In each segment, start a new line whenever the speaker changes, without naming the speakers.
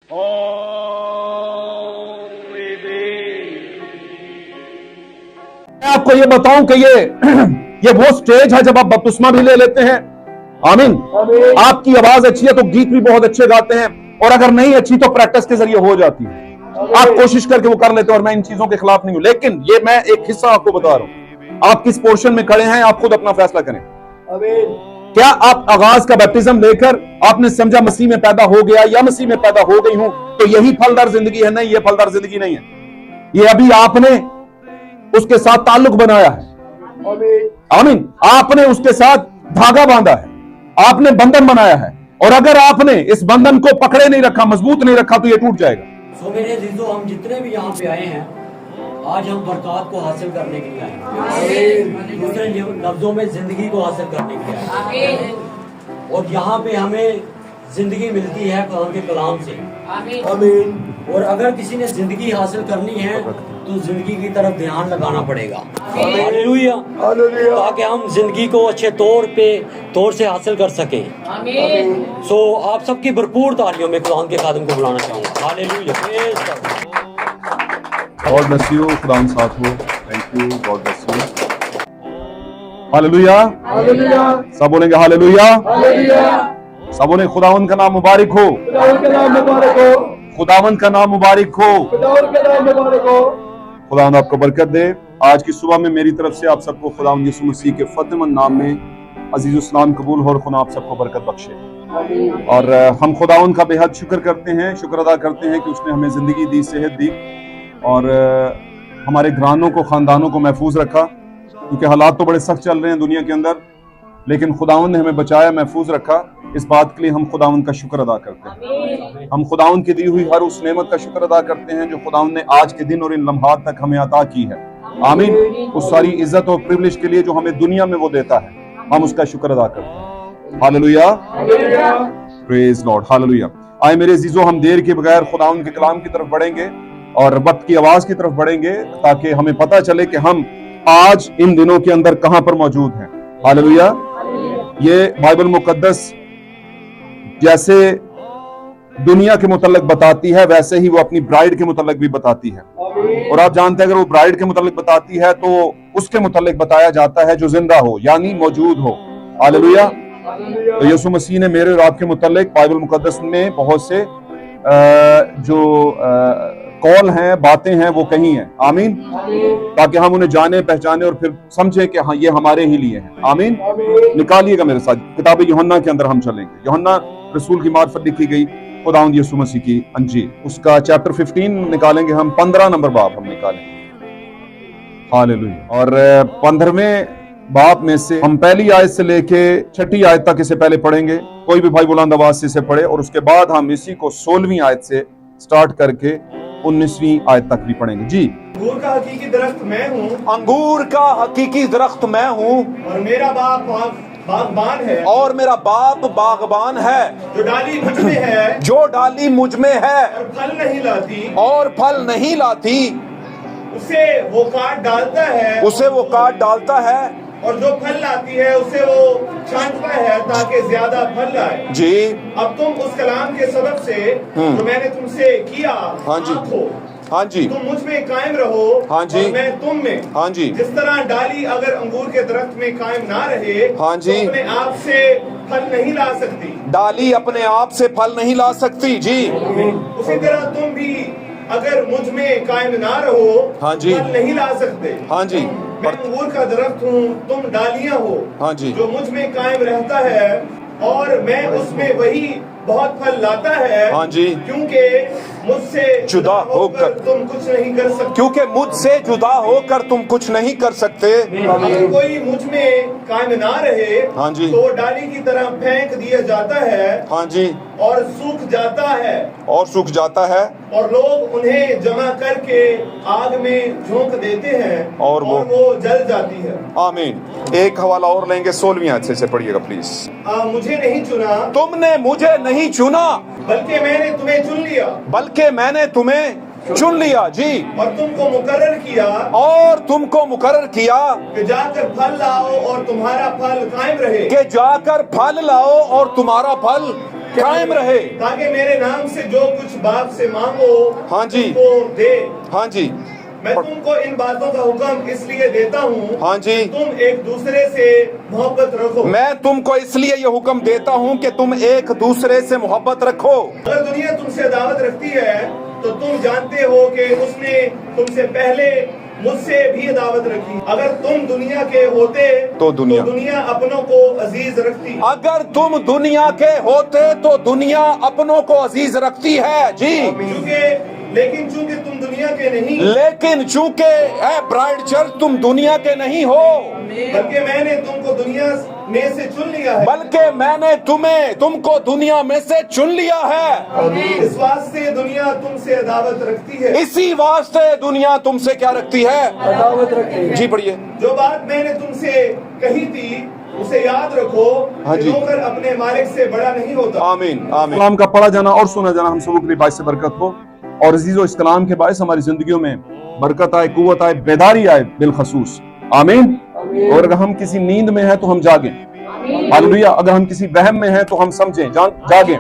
मैं आपको ये बताऊं कि ये वो स्टेज है जब आप बपतिस्मा भी ले लेते हैं। आमीन। आपकी आवाज अच्छी है तो गीत भी बहुत अच्छे गाते हैं, और अगर नहीं अच्छी तो प्रैक्टिस के जरिए हो जाती है। आप कोशिश करके वो कर लेते हैं, और मैं इन चीजों के खिलाफ नहीं हूं, लेकिन ये मैं एक हिस्सा आपको बता रहा हूं। आप किस पोर्शन में खड़े हैं आप खुद अपना फैसला करें। क्या आप आगाज का बैप्टिज्म लेकर आपने समझा मसीह में पैदा हो गया या मसीह में पैदा हो गई हूं तो यही फलदार जिंदगी है? नहीं, ये फलदार जिंदगी नहीं है। ये अभी आपने उसके साथ ताल्लुक बनाया है। आमीन। आपने उसके साथ धागा बांधा है, आपने बंधन बनाया है, और अगर आपने इस बंधन को पकड़े नहीं रखा, मजबूत नहीं रखा, तो ये टूट जाएगा।
सो मेरे अजीजों, हम जितने भी यहाँ पे आए हैं आज हम बरकत को हासिल करने के लिए आए हैं, दूसरे लफ्जों में जिंदगी को हासिल करने के लिए आए हैं। और यहाँ पे हमें जिंदगी मिलती है खुदा के कलाम से। आमीन। और अगर किसी ने जिंदगी हासिल करनी है तो जिंदगी की तरफ ध्यान लगाना पड़ेगा। हालेलुया। ताकि हम जिंदगी को अच्छे तौर से हासिल कर सकें। सो आप सबकी भरपूर तालियों में खुदा के खादिम को बुलाना चाहूँगा। हालेलुया।
God bless you, खुदा साथ हो। Thank you, God bless you. Hallelujah. Hallelujah. सब बोलेंगे हालेलुया। हालेलुया। सब बोलेंगे खुदावंद का नाम मुबारक हो। खुदावंद का नाम मुबारक हो। खुदावंद का नाम मुबारक हो। खुदावंद का नाम मुबारक हो। खुदावंद आपको बरकत दे। आज की सुबह में मेरी तरफ से आप सबको खुदावंद यीशु मसीह के फतेहमंद नाम में अजीज सलाम कबूल हो, और खुदा आप सबको बरकत बख्शे। और हम खुदावंद का बेहद शुक्र करते हैं, शुक्र अदा करते हैं कि उसने हमें जिंदगी दी, सेहत दी, और हमारे घरानों को, खानदानों को महफूज रखा, क्योंकि हालात तो बड़े सख्त चल रहे हैं दुनिया के अंदर, लेकिन खुदावंद ने हमें बचाया, महफूज रखा। इस बात के लिए हम खुदावंद का शुक्र अदा करते हैं। हम खुदावंद की दी हुई हर उस नेमत का शुक्र अदा करते हैं जो खुदावंद ने आज के दिन और इन लम्हात तक हमें अता की है। आमीन। उस सारी इज्जत और प्रिविलेज के लिए जो हमें दुनिया में वो देता है, हम उसका शुक्र अदा करते हैं। हालेलुया। Praise Lord. हालेलुया। आए मेरे अजीजों, हम देर के बगैर खुदावंद के कलाम की तरफ बढ़ेंगे और वक्त की आवाज की तरफ बढ़ेंगे, ताकि हमें पता चले कि हम आज इन दिनों के अंदर कहां पर मौजूद हैं। हालेलुया। ये बाइबल मुकद्दस जैसे दुनिया के मुतल्लिक बताती है, वैसे ही वो अपनी ब्राइड के मुतल्लिक भी बताती है। और आप जानते हैं अगर वो ब्राइड के मुतल्लिक बताती है तो उसके मुतल्लिक बताया जाता है जो जिंदा हो, यानी मौजूद हो। हालेलुया। तो यीशु मसीह ने मेरे और आपके मुतल्लिक बाइबल मुकद्दस में बहुत से जो कॉल हैं, बातें हैं, वो कही हैं। आमीन। ताकि हम उन्हें जाने, पहचाने और फिर समझें कि हाँ ये हमारे ही लिए हैं। आमीन। निकालिएगा मेरे साथ किताब यूहन्ना के अंदर हम चलेंगे। यूहन्ना रसूल की मार्फत लिखी गई खुदावंद यीशु मसीह की अंजील, उसका चैप्टर 15 निकालेंगे हम, 15 नंबर बाब हम निकालेंगे। हालेलुया। और 15वें बाप में से हम पहली आयत से लेके 6ठी आयत तक इसे पहले पढ़ेंगे। कोई भी भाई बुलंद आवाज से इसे पढ़े, और उसके बाद हम इसी को 16वीं आयत से स्टार्ट करके 19वीं आयत तक भी पढ़ेंगे। जी।
अंगूर का हकीकी दरख्त मैं हूँ।
अंगूर का हकीकी दरख्त मैं हूँ,
और मेरा बाप बागबान है।
और मेरा बाप बागबान है।
जो डाली मुझ में है,
जो डाली मुझ में है,
और फल नहीं लाती,
और फल नहीं लाती,
उसे वो काट डालता है।
उसे वो काट डालता है।
और जो फल लाती है उसे वो छांटता है ताकि ज्यादा फल लाए।
जी।
अब तुम उस कलाम के सबब से जो मैंने तुमसे किया,
हाँ जी,
हो।
हाँ जी,
तुम मुझ में कायम रहो,
हाँ जी,
और मैं तुम में।
हाँ जी।
जिस तरह डाली अगर अंगूर के दरख्त में कायम ना रहे,
हाँ जी,
तो अपने आप से फल नहीं ला सकती।
डाली अपने आप से फल नहीं ला सकती। जी।
उसी तरह तुम भी अगर मुझ में कायम ना रहो,
हाँ जी,
फल नहीं ला सकते।
हाँ जी।
मैं अंगूर का दरख्त हूँ, तुम डालियां हो।
हाँ जी।
जो मुझ में कायम रहता है और मैं उसमें, वही बहुत फल लाता है।
हाँ जी।
क्योंकि मुझसे
जुदा होकर
तुम कुछ नहीं कर सकते।
क्योंकि मुझसे जुदा होकर तुम कुछ नहीं कर सकते।
अगर कोई मुझ में कायम ना रहे,
हाँ जी,
तो डाली की तरह फेंक दिया जाता है।
हाँ जी।
और सूख जाता है।
और सूख जाता है।
और लोग उन्हें जमा करके आग में झोंक देते हैं,
और वो
जल जाती है।
आमीन। एक हवाला और लेंगे, 16वीं आयत से पढ़िएगा प्लीज।
मुझे नहीं चुना,
तुमने मुझे नहीं चुना,
बल्कि मैंने तुम्हें चुन लिया।
बल्कि मैंने तुम्हें चुन लिया। जी।
और तुमको मुकर्रर किया,
और तुमको मुकर्रर किया
कि जाकर फल लाओ और तुम्हारा फल कायम रहे।
कि जाकर फल लाओ और तुम्हारा फल कायम रहे।
ताकि मेरे नाम से जो कुछ बाप से मांगो
हाँ जी।
तुमको दे।
हाँ जी,
मैं तुमको इन बातों का हुक्म इसलिए देता हूँ
हाँ जी।
तुम एक दूसरे से मोहब्बत रखो।
मैं तुमको इसलिए ये हुक्म देता हूँ कि तुम एक दूसरे से मोहब्बत रखो।
अगर दुनिया तुमसे अदावत रखती है तो तुम जानते हो कि उसने तुमसे पहले मुझसे भी अदावत रखी। अगर तुम दुनिया के होते
तो
दुनिया अपनों को अजीज रखती।
अगर तुम दुनिया के होते तो दुनिया अपनों को अजीज रखती है जी।
लेकिन चूंकि तुम दुनिया के नहीं,
लेकिन चूंकि है ब्राइड चर्च तुम दुनिया के नहीं हो,
बल्कि मैंने तुमको दुनिया में से चुन लिया है।
बल्कि मैंने तुमको दुनिया में से चुन लिया है।
इस वास्ते दुनिया तुमसे अदावत रखती है।
इसी वास्ते दुनिया तुमसे क्या रखती है? अदावत रखती है। जी पढ़िए।
जो बात मैंने तुमसे कही थी उसे याद रखो।
हाँ जी।
नौकर अपने मालिक से बड़ा नहीं होता।
आमीन आमीन। कलाम का पढ़ा जाना और सुना जाना हम सबों के लिए बाइस से बरकत हो, और अजीजों इस कलाम के बायस हमारी जिंदगियों में बरकत आए, कुव्वत आए, बेदारी आए बिलखसूस। आमीन। और अगर हम किसी नींद में हैं तो हम जागें। हालेलुया। अगर हम किसी वहम में हैं तो हम समझें, जागें।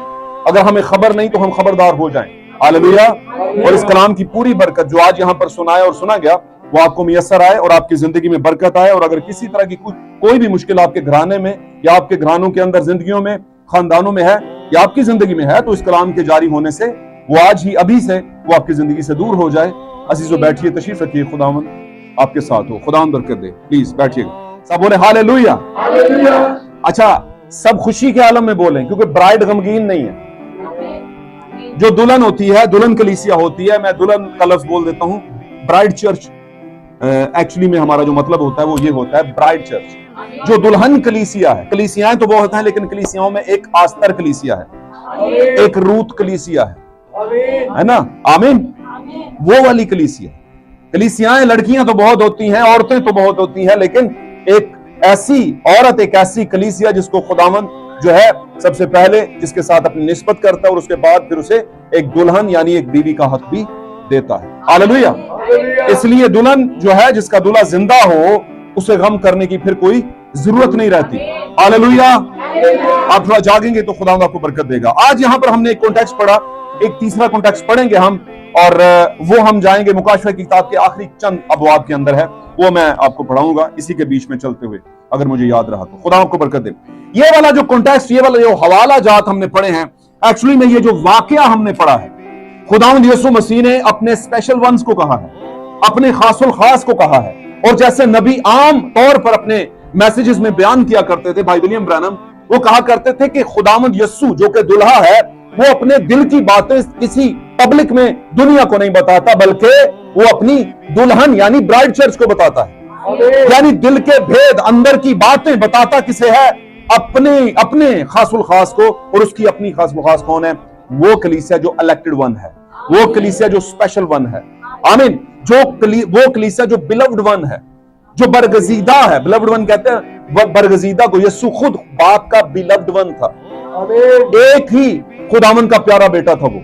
अगर हमें खबर नहीं तो हम खबरदार हो जाएं। हालेलुया। और इस कलाम की पूरी बरकत जो आज यहाँ पर सुनाया और सुना गया वो आपको मियसर आए और आपकी जिंदगी में बरकत आए। और अगर किसी तरह की कोई भी मुश्किल आपके घराने में या आपके घरानों के अंदर जिंदगियों में, खानदानों में है या आपकी जिंदगी में है, तो इस कलाम के जारी होने से वो आज ही अभी से वो आपकी जिंदगी से दूर हो जाए। अजीजों बैठिए, तशरीफ रखिए, खुदावंद आपके साथ हो, खुदावंद बरकत दे। प्लीज बैठिएगा। सब बोले हालेलुया। अच्छा, सब खुशी के आलम में बोलें, क्योंकि ब्राइड गमगीन नहीं है। जो दुल्हन होती है, दुल्हन कलीसिया होती है, मैं दुल्हन का लफ्ज बोल देता हूं। ब्राइड चर्च एक्चुअली में हमारा जो मतलब होता है वो ये होता है, ब्राइड चर्च जो दुल्हन कलीसिया है। कलीसियाएं तो बहुत हैं, लेकिन कलीसियाओं में एक आस्तर कलीसिया है, एक रूत कलीसिया है ना? आमीन। वो वाली कलीसिया। कलीसियाएं लड़कियां तो बहुत होती हैं, औरतें तो बहुत होती हैं, लेकिन एक ऐसी औरत, एक ऐसी कलीसिया जिसको खुदावंद जो है सबसे पहले जिसके साथ अपनी निस्बत करता है और उसके बाद फिर उसे एक दुल्हन यानी एक बीवी का हक भी देता है। हालेलुया। इसलिए दुल्हन जो है, जिसका दूल्हा जिंदा हो, उसे गम करने की फिर कोई जरूरत नहीं रहती। हालेलुया। आप थोड़ा जागेंगे तो खुदा आपको बरकत देगा। आज यहाँ पर हमने एक कॉन्टेक्स्ट पढ़ा, एक तीसरा कॉन्टेक्स्ट पढ़ेंगे हम, और वो हम जाएंगे मुकाशवा की किताब के आखिरी चंद अबवाब के अंदर है, वो मैं आपको पढ़ाऊंगा इसी के बीच में चलते हुए, अगर मुझे याद रहा तो। खुदा आपको बरकत दे। ये वाला जो कॉन्टेक्स्ट, ये वाला जो हवाला जात हमने पढ़े हैं, एक्चुअली में ये जो वाकया हमने पढ़ा है, खुदावंद यीशु मसीह ने अपने स्पेशल वंस को कहा है, अपने खासुल खास को कहा है। और जैसे नबी आम तौर पर अपने मैसेजेस में बयान किया करते थे, भाई विलियम ब्रैनम वो कहा करते थे कि खुदावंद यीशु जो कि दुल्हा है, वो अपने दिल की बातें किसी पब्लिक में दुनिया को नहीं बताता, बल्कि वो अपनी दुल्हन यानी ब्राइड चर्च को बताता है। यानी दिल के भेद, अंदर की बातें बताता किसे है? अपने खासुल खास को। और उसकी अपनी खासुल खास कौन है? वो कलीसिया जो इलेक्टेड वन है, वो कलीसिया जो स्पेशल वन है। आमीन। वो कलीसिया जो बिलव्ड वन है, जो बरगजीदा है। बिलव्ड वन कहते हैं वो बरगजीदा को। यीशु खुद बाप का बिलव्ड वन था। एक ही खुदावन का प्यारा बेटा था वो,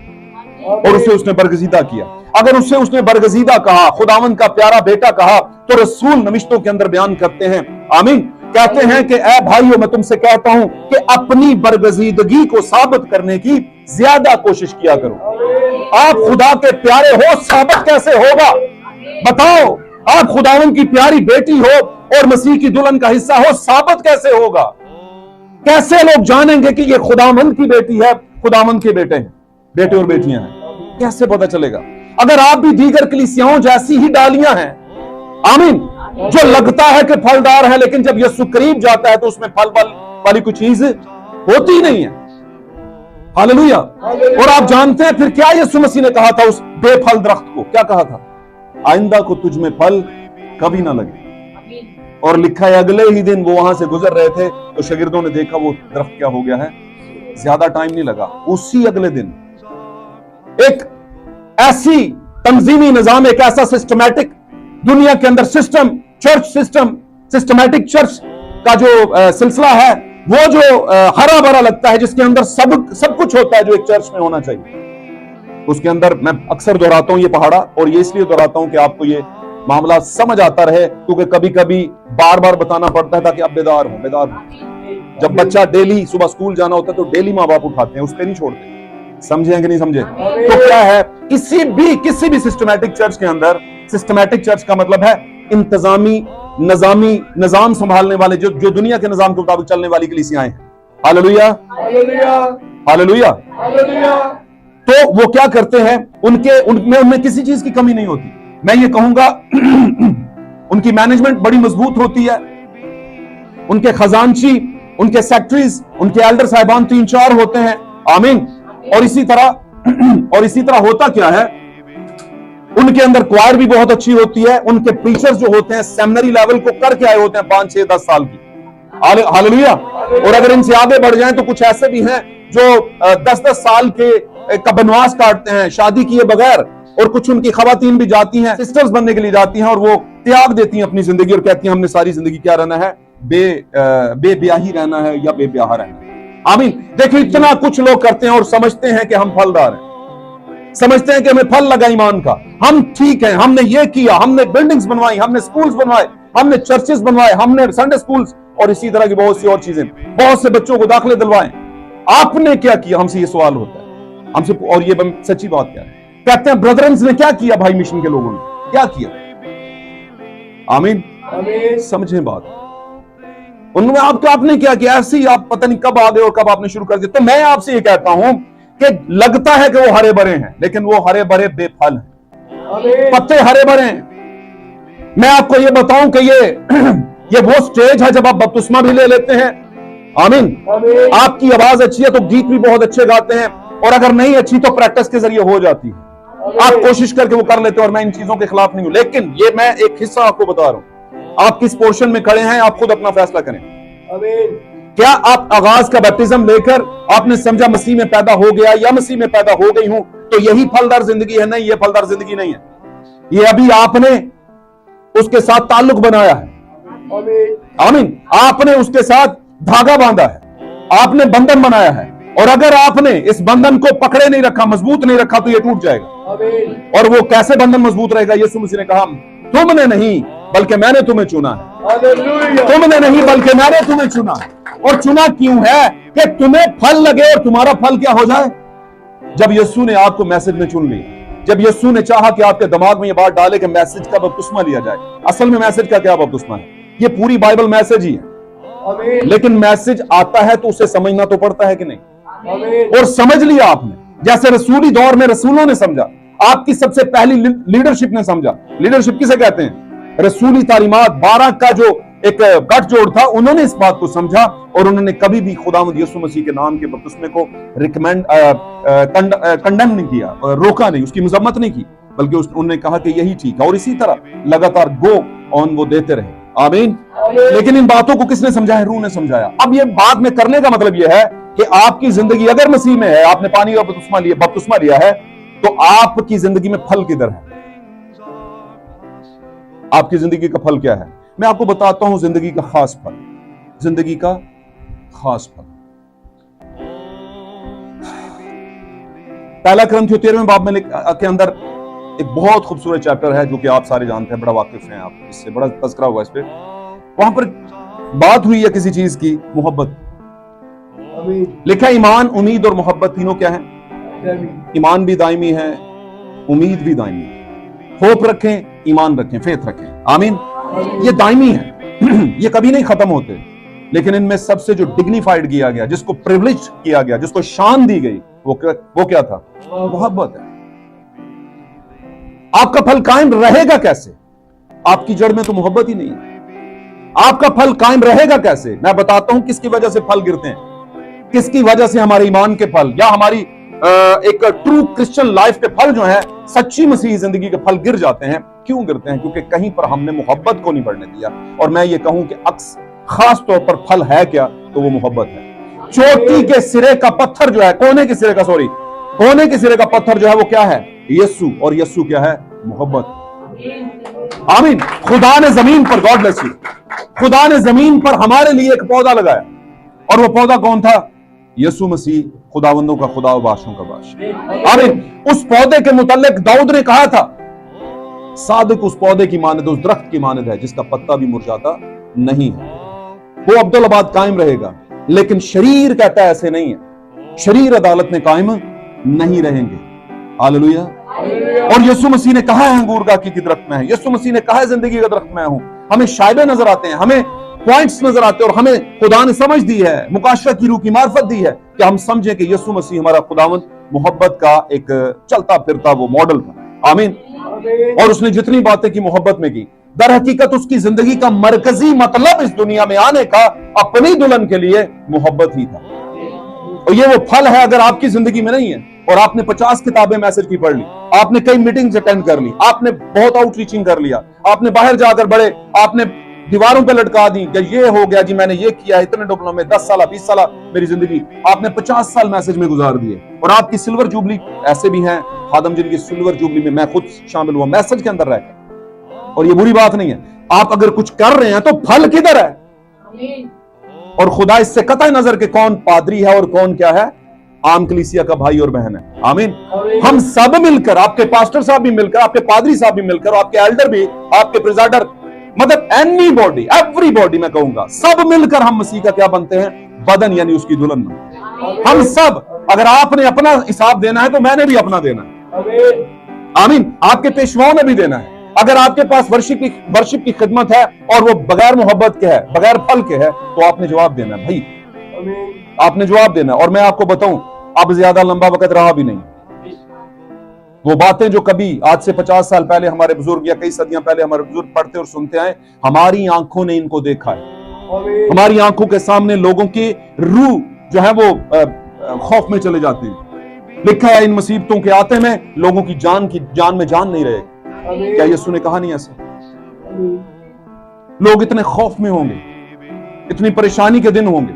और उसे उसने बरगजीदा किया। अगर उसने बरगजीदा कहा, खुदावन का प्यारा बेटा कहा, तो रसूल नविश्तों के अंदर बयान करते हैं, आमीन, कहते हैं कि ऐ भाइयों, मैं तुमसे कहता हूं कि अपनी बरगजीदगी को साबित करने की ज्यादा कोशिश किया करो। आप खुदा के प्यारे हो, साबित कैसे होगा? बताओ। आप खुदावन की प्यारी बेटी हो और मसीह की दुल्हन का हिस्सा हो, साबित कैसे होगा? कैसे लोग जानेंगे कि ये खुदावंद की बेटी है, खुदावंद के बेटे हैं, बेटे और बेटियां हैं? कैसे पता चलेगा? अगर आप भी दीगर कलीसियाओं जैसी ही डालियां हैं, आमीन, जो लगता है कि फलदार है, लेकिन जब यीशु करीब जाता है तो उसमें फल वाली कोई चीज होती नहीं है। हालेलुया। और आप जानते हैं फिर क्या यीशु मसीह ने कहा था उस बेफल दरख्त को? क्या कहा था? आइंदा को तुझ में फल कभी ना लगे। और लिखा है अगले ही दिन वो वहां से गुजर रहे थे तो शागिर्दों ने देखा वो दरख्त क्या हो गया है। ज्यादा टाइम नहीं लगा, उसी अगले दिन एक ऐसी तंजीमी निजाम, एक ऐसा सिस्टमैटिक दुनिया के अंदर system, church system, systematic church का जो सिलसिला है, वो जो हरा भरा लगता है, जिसके अंदर सब कुछ होता है जो एक चर्च में होना चाहिए, उसके अंदर मैं अक्सर दोहराता हूं ये पहाड़ा, और ये इसलिए दोहराता हूं कि आपको ये मामला समझ आता रहे, क्योंकि कभी कभी बार बार बताना पड़ता है ताकि आप बेदार हो। जब बच्चा डेली सुबह स्कूल जाना होता है तो डेली माँ बाप उठाते हैं, उस पर नहीं छोड़ते। समझे हैं कि नहीं समझे? तो क्या है, किसी भी सिस्टमैटिक चर्च के अंदर, सिस्टमैटिक चर्च का मतलब है इंतजामी, निजाम संभालने वाले, जो दुनिया के निजाम के मुताबिक चलने वाली कलीसियाएं हैं। Hallelujah, hallelujah. तो वो क्या करते हैं, उनमें किसी चीज की कमी नहीं होती। मैं ये कहूंगा उनकी मैनेजमेंट बड़ी मजबूत होती है, उनके खजांची, उनके सेक्रेटरीज, उनके एल्डर साहिबान 3-4 होते हैं। आमीन। और इसी तरह होता क्या है, उनके अंदर क्वायर भी बहुत अच्छी होती है। उनके प्रीचर्स जो होते हैं सेमिनरी लेवल को करके आए होते हैं 5, 6, 10 साल की। हालेलुया। और अगर इनसे आगे बढ़ जाएं तो कुछ ऐसे भी हैं जो 10-10 साल का बनवास काटते हैं शादी किए बगैर। और कुछ उनकी खवातीन भी जाती हैं, सिस्टर्स बनने के लिए जाती हैं, और वो त्याग देती हैं अपनी जिंदगी और कहती हैं हमने सारी जिंदगी क्या रहना है, बेब्याही रहना है या बेब्याह रहना है। आमीन। देखिए इतना कुछ लोग करते हैं और समझते हैं कि हम फलदार हैं, समझते हैं कि हमें फल लगा ईमान का, हम ठीक हैं, हमने ये किया, हमने बिल्डिंग्स बनवाई, हमने स्कूल्स बनवाए, हमने चर्चेस बनवाए, हमने संडे स्कूल्स और इसी तरह की बहुत सी और चीजें, बहुत से बच्चों को दाखिले दिलवाए। आपने क्या किया? हमसे ये सवाल होता है हमसे। और ये सच्ची बात क्या है, कहते हैं ब्रदरन्स ने क्या किया, भाई मिशन के लोगों ने क्या किया? आमीन। समझे बात? उन्होंने आपने क्या किया? ऐसे ही आप पता नहीं कब आ गए और कब आपने शुरू कर दिया। तो मैं आपसे ये कहता हूं कि लगता है कि वो हरे भरे हैं, लेकिन वो हरे भरे बेफल हैं, पत्ते हरे भरे हैं। मैं आपको ये बताऊं कि ये वो स्टेज है जब आप बपतिस्मा भी ले लेते हैं। आमीन। आपकी आवाज अच्छी है तो गीत भी बहुत अच्छे गाते हैं, और अगर नहीं अच्छी तो प्रैक्टिस के जरिए हो जाती है, आप कोशिश करके वो कर लेते हैं। और मैं इन चीजों के खिलाफ नहीं हूं, लेकिन ये मैं एक हिस्सा आपको बता रहा हूं। आप किस पोर्शन में खड़े हैं आप खुद अपना फैसला करें। क्या आप आगाज का बैप्टिज्म लेकर आपने समझा मसीह में पैदा हो गया या मसीह में पैदा हो गई हूं तो यही फलदार जिंदगी है? नहीं, ये फलदार जिंदगी नहीं है। ये अभी आपने उसके साथ ताल्लुक बनाया है। आमीन। आपने उसके साथ धागा बांधा है, आपने बंधन बनाया है, और अगर आपने इस बंधन को पकड़े नहीं रखा, मजबूत नहीं रखा, तो ये टूट जाएगा। और वो कैसे बंधन मजबूत रहेगा? यीशु मसीह ने कहा तुमने नहीं बल्कि मैंने तुम्हें चुना है। तुमने नहीं बल्कि मैंने तुम्हें चुना है। और चुना क्यों है? कि तुम्हें फल लगे, और तुम्हारा फल क्या हो जाए? जब यीशु ने आपको मैसेज में चुन लिया, जब यीशु ने चाहा कि आपके दिमाग में ये बात डाले कि मैसेज का बपतिस्मा लिया जाए। असल में मैसेज का क्या बपतिस्मा है? ये पूरी बाइबल मैसेज ही है, लेकिन मैसेज आता है तो उसे समझना तो पड़ता है कि नहीं? और समझ लिया आपने, जैसे रसूली दौर में रसूलों ने समझा, आपकी सबसे पहली लीडरशिप ने समझा। लीडरशिप किसे कहते हैं? रसूली तालीमात 12 का जो एक गठजोड़ था, उन्होंने इस बात को समझा, और उन्होंने कभी भी खुदावंद यीशु मसीह के नाम के बपतिस्मे को कंडेम नहीं किया, रोका नहीं, उसकी मजम्मत नहीं की, बल्कि उन्होंने कहा कि यही ठीक है। और इसी तरह लगातार गो ऑन वो देते रहे। आमीन। लेकिन इन बातों को किसने समझाया? रूह ने समझाया। अब ये बात में करने का मतलब यह है कि आपकी जिंदगी अगर मसीह में है, आपने पानी का बपतिस्मा लिया है, तो आपकी जिंदगी में फल किधर है? आपकी जिंदगी का फल क्या है? मैं आपको बताता हूं जिंदगी का खास फल, जिंदगी का खास फल। पहला ग्रंथियों 13वें बाब में के अंदर एक बहुत खूबसूरत चैप्टर है जो कि आप सारे जानते हैं, बड़ा वाकिफ हैं आप इससे, बड़ा तज़किरा हुआ इस पे। वहां पर बात हुई है किसी चीज की, मोहब्बत। लिखा ईमान, उम्मीद और मोहब्बत तीनों क्या है? ईमान भी दायमी है, उम्मीद भी दायमी है। होप रखें, ईमान रखें, फेथ रखें। आमीन। ये दायमी है, ये कभी नहीं खत्म होते। लेकिन इनमें सबसे जो डिग्निफाइड किया गया, जिसको प्रिविलेज किया गया, जिसको शान दी गई, वो क्या था? मोहब्बत है। आपका फल कायम रहेगा कैसे? आपकी जड़ में तो मोहब्बत ही नहीं है। आपका फल कायम रहेगा कैसे? मैं बताता हूं किसकी वजह से फल गिरते हैं, किसकी वजह से हमारे ईमान के फल या हमारी एक ट्रू क्रिश्चियन लाइफ के फल जो है, सच्ची मसीही जिंदगी के फल गिर जाते हैं। क्यों गिरते हैं? क्योंकि कहीं पर हमने मोहब्बत को नहीं बढ़ने दिया। और मैं ये कहूं कि खास तौर पर फल है क्या, तो वो मोहब्बत है। चोटी के सिरे का पत्थर जो है, कोने के सिरे का पत्थर जो है वो क्या है? यीशु। और यीशु क्या है? मोहब्बत। आमीन। खुदा ने जमीन पर, गॉड ब्लेस यू, खुदा ने जमीन पर हमारे लिए एक पौधा लगाया, और वो पौधा कौन था? यीशु मसीह, खुदावंदों का खुदा और बादशाहों का बादशाह। आमीन। उस पौधे के मुतालिक दाऊद ने कहा था, सादिक उस पौधे की मानद, उस दरख्त की मानद है जिसका पत्ता भी मुरझाता नहीं है। वो अब्दुल आबाद कायम रहेगा, लेकिन शरीर कहता है ऐसे नहीं है, शरीर अदालत में कायम नहीं रहेंगे। हालेलुया। और यीशु मसीह ने कहा है अंगूर का की दरख्त में है, यीशु मसीह ने कहा है जिंदगी का दरख्त मैं हूं। हमें शायबे नजर आते हैं, हमें पॉइंट्स नजर आते हैं, और हमें खुदा ने समझ दी है, मुकाशरा की रूह की मार्फत दी है कि हम समझें कि यीशु मसीह हमारा खुदावंद मोहब्बत का एक चलता फिरता वो मॉडल था। आमीन। और उसने जितनी बातें की मोहब्बत में की, दर हकीकत उसकी जिंदगी का मरकजी मतलब इस दुनिया में आने का अपनी दुल्हन के लिए मोहब्बत ही था। और ये वो फल है अगर आपकी जिंदगी में नहीं है, और आपने 50 किताबें मैसेज की पढ़ ली, आपने कई मीटिंग्स अटेंड कर ली, आपने बहुत आउटरीचिंग कर लिया, आपने बाहर जाकर बड़े आपने दीवारों पे लटका दी कि ये हो गया जी, मैंने ये किया, इतने डिप्लोमे में 10 साल 20 साल मेरी जिंदगी, आपने 50 साल मैसेज में गुजार दिए। और आपकी सिल्वर जुबली ऐसे भी हैं खादम जिनकी सिल्वर जुबली में मैं खुद शामिल हुआ मैसेज के अंदर रहकर, और ये बुरी बात नहीं है। आप अगर कुछ कर रहे हैं तो फल किधर है? और खुदा इससे कतई नजर के कौन पादरी है और कौन क्या है, आम कलीसिया का भाई और बहन है। आमीन। हम सब मिलकर, आपके पास्टर साहब भी मिलकर, आपके पादरी साहब भी मिलकर, आपके एल्डर भी, आपके प्रेसिडेंट, मतलब एनी बॉडी, एवरी बॉडी मैं कहूंगा, सब मिलकर हम मसीह का क्या बनते हैं? बदन, यानी उसकी दुल्हन बनते हैं। हम सब, अगर आपने अपना हिसाब देना है तो मैंने भी अपना देना है। आमीन। आपके पेशवाओं ने भी देना है। अगर आपके पास वर्शिप की खिदमत है और वो बगैर मोहब्बत के है, बगैर फल के है, तो आपने जवाब देना है भाई, आपने जवाब देना। और मैं आपको बताऊं, अब ज्यादा लंबा वक्त रहा भी नहीं। वो बातें जो कभी आज से 50 साल पहले हमारे बुजुर्ग या कई सदियां पहले हमारे बुजुर्ग पढ़ते और सुनते आए, हमारी आंखों ने इनको देखा है। हमारी आंखों के सामने लोगों की रूह जो है वो खौफ में चले जाते हैं। लिखा है इन मुसीबतों के आते में लोगों की जान में जान नहीं रहेगी। क्या यीशु ने कहा नहीं ऐसा? लोग इतने खौफ में होंगे, इतनी परेशानी के दिन होंगे,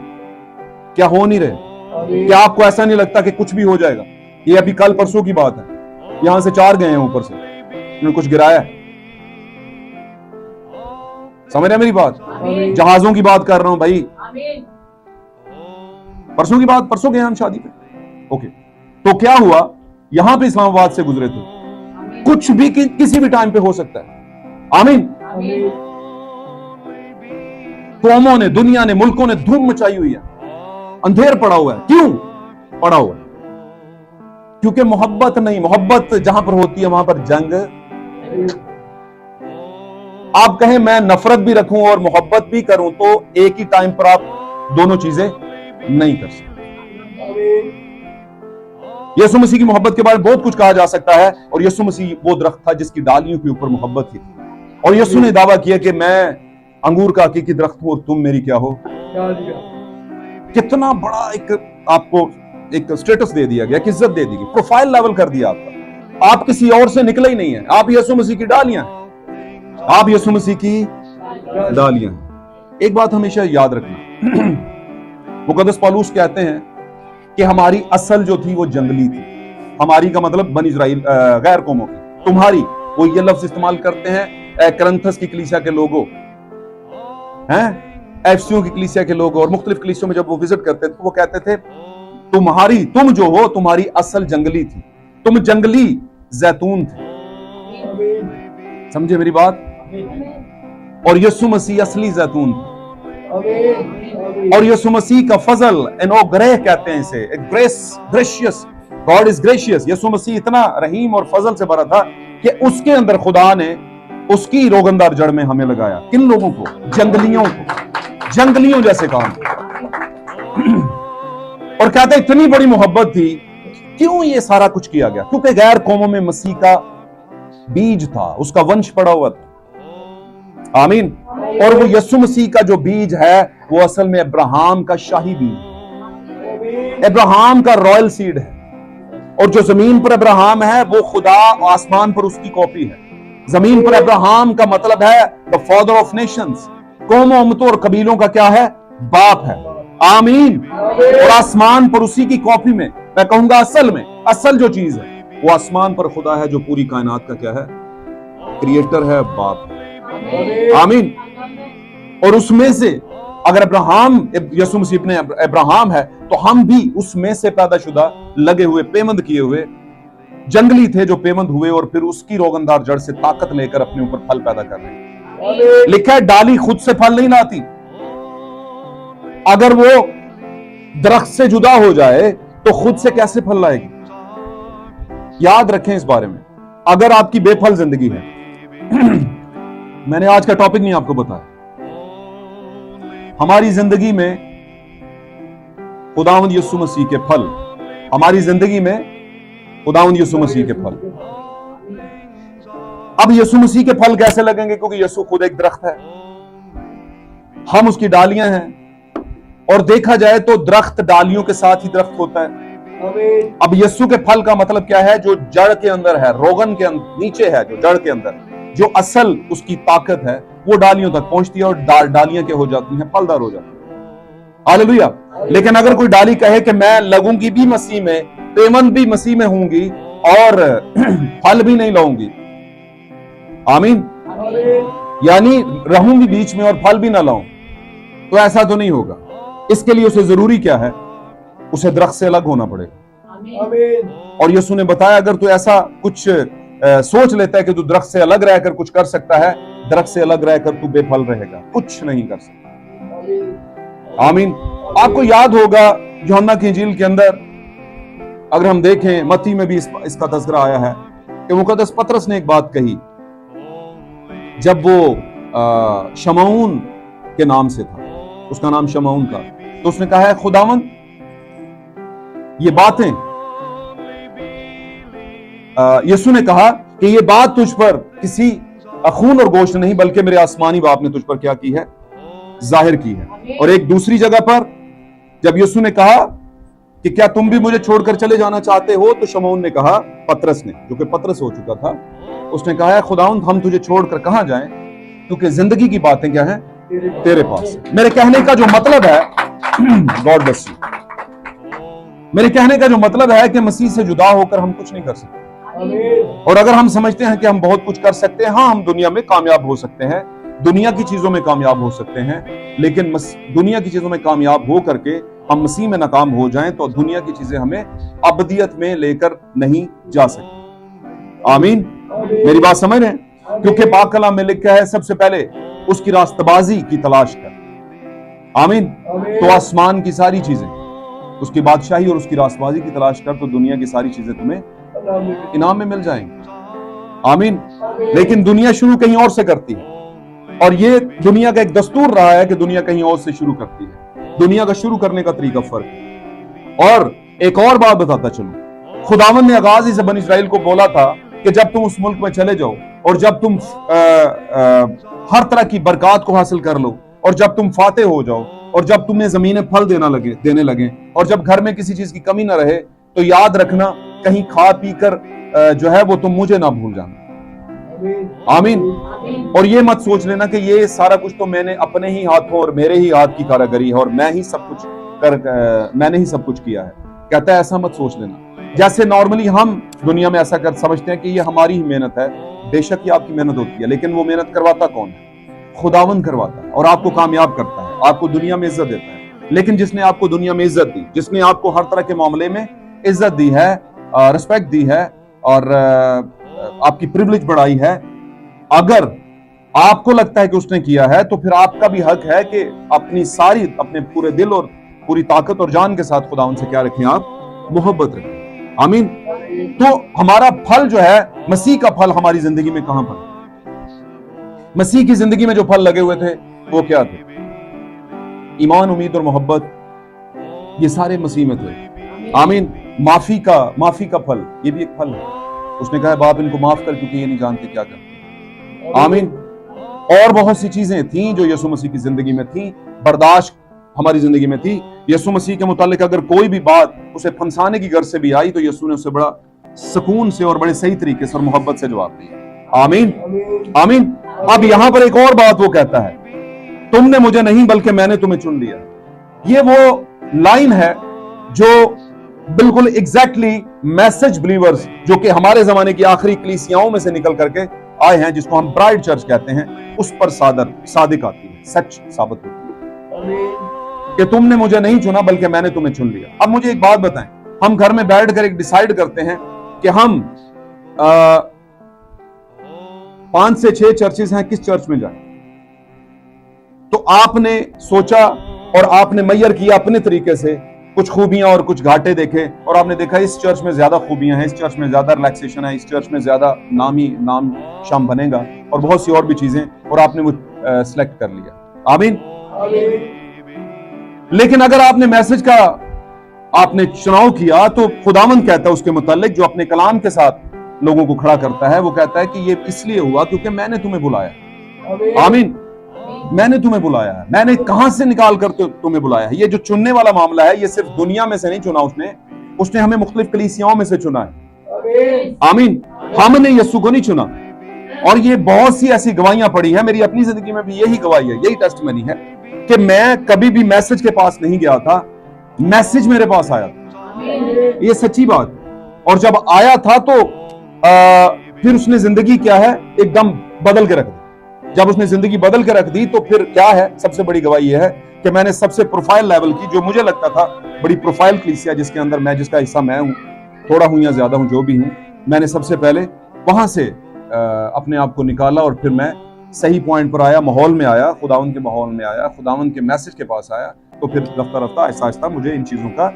क्या हो नहीं रहे? क्या आपको ऐसा नहीं लगता कि कुछ भी हो जाएगा? ये अभी कल परसों की बात है, यहां से 4 गए हैं ऊपर से, उन्होंने कुछ गिराया। समझ रहे मेरी बात? जहाजों की बात कर रहा हूं भाई, परसों की बात, परसों गए हम शादी पे। ओके, तो क्या हुआ? यहां पे इस्लामाबाद से गुजरे थे, कुछ भी किसी भी टाइम पे हो सकता है। आमीन। कौमों ने, दुनिया ने, मुल्कों ने धूम मचाई हुई है, अंधेर पड़ा हुआ है। क्यों पड़ा हुआ है? क्योंकि मोहब्बत नहीं। मोहब्बत जहां पर होती है वहां पर जंग। आप कहें मैं नफरत भी रखूं और मोहब्बत भी करूं, तो एक ही टाइम पर आप दोनों चीजें नहीं कर सकते। यीशु मसीह की मोहब्बत के बारे में बहुत कुछ कहा जा सकता है, और यीशु मसीह वो दरख्त था जिसकी डालियों के ऊपर मोहब्बत थी, और यीशु ने दावा किया कि मैं अंगूर का हकीकी दरख्त हूं और तुम मेरी क्या हो? कितना बड़ा एक आपको एक स्टेटस दे दिया गया, इज्जत दे दी गई, प्रोफाइल लेवल कर दिया आपका। आप किसी और से निकले ही नहीं है, आप यीशु मसीह की डालियां हैं, आप यीशु मसीह की डालियां हैं। एक बात हमेशा याद रखना, मुकद्दस पौलुस कहते हैं कि हमारी असल जो थी वो जंगली थी। हमारी का मतलब बनी इस्राइल गैर कौमों की। तुम्हारी, वो ये लफ्ज इस्तेमाल करते हैं करंथस की कलीसिया के लोगों हैं, एफसीओ की कलीसिया के लोग, और मुख्तलिफ कलीसियों में जब वो विजिट करते थे तो वो कहते थे तुम्हारी, तुम जो हो, तुम्हारी असल जंगली थी, तुम जंगली जैतून थे। समझे मेरी बात? और यीशु मसीह असली जैतून थे। और यीशु मसीह का फजल, एनोग्रेह कहते हैं इसे, grace, gracious, God is gracious. Yeshu Masih इतना रहीम और फजल से भरा था कि उसके अंदर खुदा ने उसकी रोगनदार जड़ में हमें लगाया। किन लोगों को? जंगलियों को, जंगलियों जैसे काम। और कहते इतनी बड़ी मोहब्बत थी। क्यों ये सारा कुछ किया गया? क्योंकि गैर कौमों में मसीह का बीज था, उसका वंश पड़ा हुआ था। आमीन। और वो यीशु मसीह का जो बीज है वो असल में अब्राहम का शाही बीज, अब्राहम का रॉयल सीड है। और जो जमीन पर अब्राहम है वो खुदा आसमान पर उसकी कॉपी है। जमीन पर अब्राहम का मतलब है द फादर ऑफ नेशंस, कौमों, उम्मतों और कबीलों का क्या है? बाप है। आमीन। और आसमान पर उसी की कॉपी में, मैं कहूंगा असल में, असल जो चीज है वो आसमान पर खुदा है जो पूरी कायनात का क्या है? क्रिएटर है, बाप है। आमीन। और उसमें से अगर अब्राहम, यीशु मसीह अपने अब्राहम है, तो हम भी उसमें से पैदाशुदा, लगे हुए, पेमंद किए हुए जंगली थे जो पेमंद हुए और फिर उसकी रोगनदार जड़ से ताकत लेकर अपने ऊपर फल पैदा कर रहे हैं। लिखा है डाली खुद से फल नहीं लाती। अगर वो दरख्त से जुदा हो जाए तो खुद से कैसे फल लाएगी? याद रखें इस बारे में। अगर आपकी बेफल जिंदगी है मैंने आज का टॉपिक नहीं आपको बताया, हमारी जिंदगी में खुदावंद यीशु मसीह के फल, हमारी जिंदगी में खुदावंद यीशु मसीह के फल। अब यीशु मसीह के फल कैसे लगेंगे? क्योंकि यीशु खुद एक दरख्त है, हम उसकी डालियां हैं, और देखा जाए तो दरख्त डालियों के साथ ही दरख्त होता है। अब यीशु के फल का मतलब क्या है? जो जड़ के अंदर है, रोगन के नीचे है, जो जड़ के अंदर, जो असल उसकी ताकत है, वो डालियों तक पहुंचती है और डालियां क्या हो जाती हैं? फलदार हो जाती हैं। हालेलुया। लेकिन अगर कोई डाली कहे कि मैं लगूंगी भी मसीह में, पेमन भी मसीह में होंगी और फल भी नहीं लाऊंगी, आमीन, यानी रहूंगी बीच में और फल भी ना लाऊं, तो ऐसा तो नहीं होगा। इसके लिए उसे जरूरी क्या है? उसे दरख्त से अलग होना पड़ेगा। और यीशु ने बताया अगर तू ऐसा कुछ सोच लेता है कि तू दरख्त से अलग रहकर कुछ कर सकता है, दरख्त से अलग रहकर तू बेफल रहेगा, कुछ नहीं कर सकता। आमीन। आपको याद होगा यूहन्ना की इंजील के अंदर, अगर हम देखें, मत्ती में भी इसका तज़किरा आया है कि मुक़द्दस पतरस ने एक बात कही जब वो शमऊन के नाम से था, उसका नाम शमऊन था, तो उसने कहा है खुदावंद ये बातें, यीशु ने कहा कि ये बात तुझ पर किसी खून और गोश्त नहीं बल्कि मेरे आसमानी बाप ने तुझ पर क्या की है? जाहिर की है। और एक दूसरी जगह पर जब यीशु ने कहा कि क्या तुम भी मुझे छोड़कर चले जाना चाहते हो, तो शमऊन ने कहा, पतरस ने, जो कि पतरस हो चुका था, उसने कहा है खुदावंद हम तुझे छोड़कर कहां जाएं, क्योंकि जिंदगी की बातें क्या हैं? तेरे पास। मेरे कहने का जो मतलब है, गॉड ब्लेस यू, मेरे कहने का जो मतलब है कि मसीह से जुदा होकर हम कुछ नहीं कर सकते। और अगर हम समझते हैं कि हम बहुत कुछ कर सकते हैं, हाँ हम दुनिया में कामयाब हो सकते हैं, दुनिया की चीजों में कामयाब हो सकते हैं, लेकिन दुनिया की चीजों में कामयाब हो करके हम मसीह में नाकाम हो जाएं तो दुनिया की चीजें हमें अबदियत में लेकर नहीं जा सकती। आमीन। मेरी बात समझ रहे हैं? क्योंकि पाक कलाम में लिखा है सबसे पहले उसकी रास्तबाजी की तलाश कर। आमीन। तो आसमान की सारी चीजें, उसकी बादशाही और उसकी रास्तबाजी की तलाश कर, तो दुनिया की सारी चीजें तुम्हें इनाम में मिल जाएंगी। आमीन। लेकिन दुनिया शुरू कहीं और से करती है, और ये दुनिया का एक दस्तूर रहा है कि दुनिया कहीं और से शुरू करती है। दुनिया का शुरू करने का तरीका फर्क है। और एक और बात बताता चलूं, खुदावंद ने आगाज से बनी इस्राएल को बोला था कि जब तुम उस मुल्क में चले जाओ और जब तुम हर तरह की बरकत को हासिल कर लो, और जब तुम फाते हो जाओ, और जब तुम्हें जमीनें फल देने लगे, और जब घर में किसी चीज की कमी ना रहे, तो याद रखना कहीं खा पी कर जो है वो तुम मुझे ना भूल जाना। आमीन। और ये मत सोच लेना कि ये सारा कुछ तो मैंने अपने ही हाथों और मेरे ही हाथ की कारागरी है और मैं ही सब कुछ मैंने ही सब कुछ किया है। कहता है ऐसा मत सोच लेना। जैसे नॉर्मली हम दुनिया में ऐसा समझते हैं कि ये हमारी ही मेहनत है, बेशक ये आपकी मेहनत होती है, लेकिन वो मेहनत करवाता कौन है? खुदावंद करवाता है, और आपको कामयाब करता है, आपको दुनिया में इज्जत देता है। लेकिन जिसने आपको दुनिया में इज्जत दी, जिसने आपको हर तरह के मामले में इज्जत दी है, रिस्पेक्ट दी है, और आपकी प्रिविलेज बढ़ाई है, अगर आपको लगता है कि उसने किया है, तो फिर आपका भी हक है कि अपने पूरे दिल और पूरी ताकत और जान के साथ खुदावंद से क्या रखें? आप मोहब्बत रखें। आमीन। तो हमारा फल जो है, मसीह का फल हमारी जिंदगी में कहां पर? मसीह की जिंदगी में जो फल लगे हुए थे वो क्या थे? ईमान, उम्मीद और मोहब्बत, ये सारे मसीह में थे। आमीन। माफी का फल, ये भी एक फल है। उसने कहा बाप इनको माफ कर क्योंकि ये नहीं जानते क्या करते। आमीन। और बहुत सी चीजें थी जो यीशु मसीह की जिंदगी में थी, बर्दाश्त हमारी जिंदगी में थी। यीशु मसीह के मुतालिक अगर कोई भी बात उसे फंसाने की गर्ज से भी आई, तो यीशु ने उसे बड़ा सुकून से और बड़े सही तरीके से और मोहब्बत से जवाब दिया। आमीन। आमीन। अब यहां पर एक और बात वो कहता है, तुमने मुझे नहीं बल्कि मैंने तुम्हें चुन लिया। ये वो लाइन है जो बिल्कुल एग्जैक्टली मैसेज बिलीवर्स, जो कि हमारे जमाने की आखिरी कलीसियाओं में से निकल करके आए हैं, जिसको हम ब्राइड चर्च कहते हैं, उस पर सादिक आती है, सच साबित होती है कि तुमने मुझे नहीं चुना बल्कि मैंने तुम्हें चुन लिया। अब मुझे एक बात बताएं, हम घर में बैठकर एक डिसाइड करते हैं कि हम 5 से 6 चर्चेस हैं, किस चर्च में जाएं? तो आपने सोचा और आपने मैयर किया अपने तरीके से कुछ खूबियां और कुछ घाटे देखे, और आपने देखा इस चर्च में ज्यादा खूबियां हैं, इस चर्च में ज्यादा रिलैक्सेशन है, इस चर्च में ज्यादा नाम शाम बनेगा, और बहुत सी और भी चीजें, और आपने वो सिलेक्ट कर लिया। आमीन। लेकिन अगर आपने मैसेज का आपने चुनाव किया, तो खुदावंद कहता है उसके मुतालिक, जो अपने कलाम के साथ लोगों को खड़ा करता है, वो कहता है कि ये इसलिए हुआ क्योंकि मैंने तुम्हें बुलाया। आमीन। मैंने तुम्हें बुलाया है। मैंने कहां से निकाल कर तुम्हें बुलाया है। ये जो चुनने वाला मामला है, ये सिर्फ दुनिया में से नहीं चुना उसने हमें मुख्तलिफ कलीसियाओं में से चुना है। आमीन। हमने यीशु को नहीं चुना। और ये बहुत सी ऐसी गवाहियां पड़ी हैं, मेरी अपनी जिंदगी में भी यही गवाही है, यही टेस्टमनी है कि मैं कभी भी मैसेज के पास नहीं गया था, मैसेज मेरे पास आया था। ये सच्ची बात। और जब आया था तो फिर उसने जिंदगी क्या है एकदम बदल के रख दी। जब उसने जिंदगी बदल के रख दी तो फिर क्या है, सबसे बड़ी गवाही यह है कि मैंने सबसे प्रोफाइल लेवल की, जो मुझे लगता था बड़ी प्रोफाइल कलीसिया जिसके अंदर मैं, जिसका हिस्सा मैं हूं, थोड़ा हूं या ज्यादा हूं, जो भी हूं, मैंने सबसे पहले वहां से अपने आप को निकाला, और फिर मैं सही पॉइंट पर आया, माहौल में आया, खुदावंद के माहौल में आया, खुदावंद के मैसेज के पास आया। तो फिर रफ्ता रफ्ता आहिस्ता आहिस्ता मुझे इन चीजों का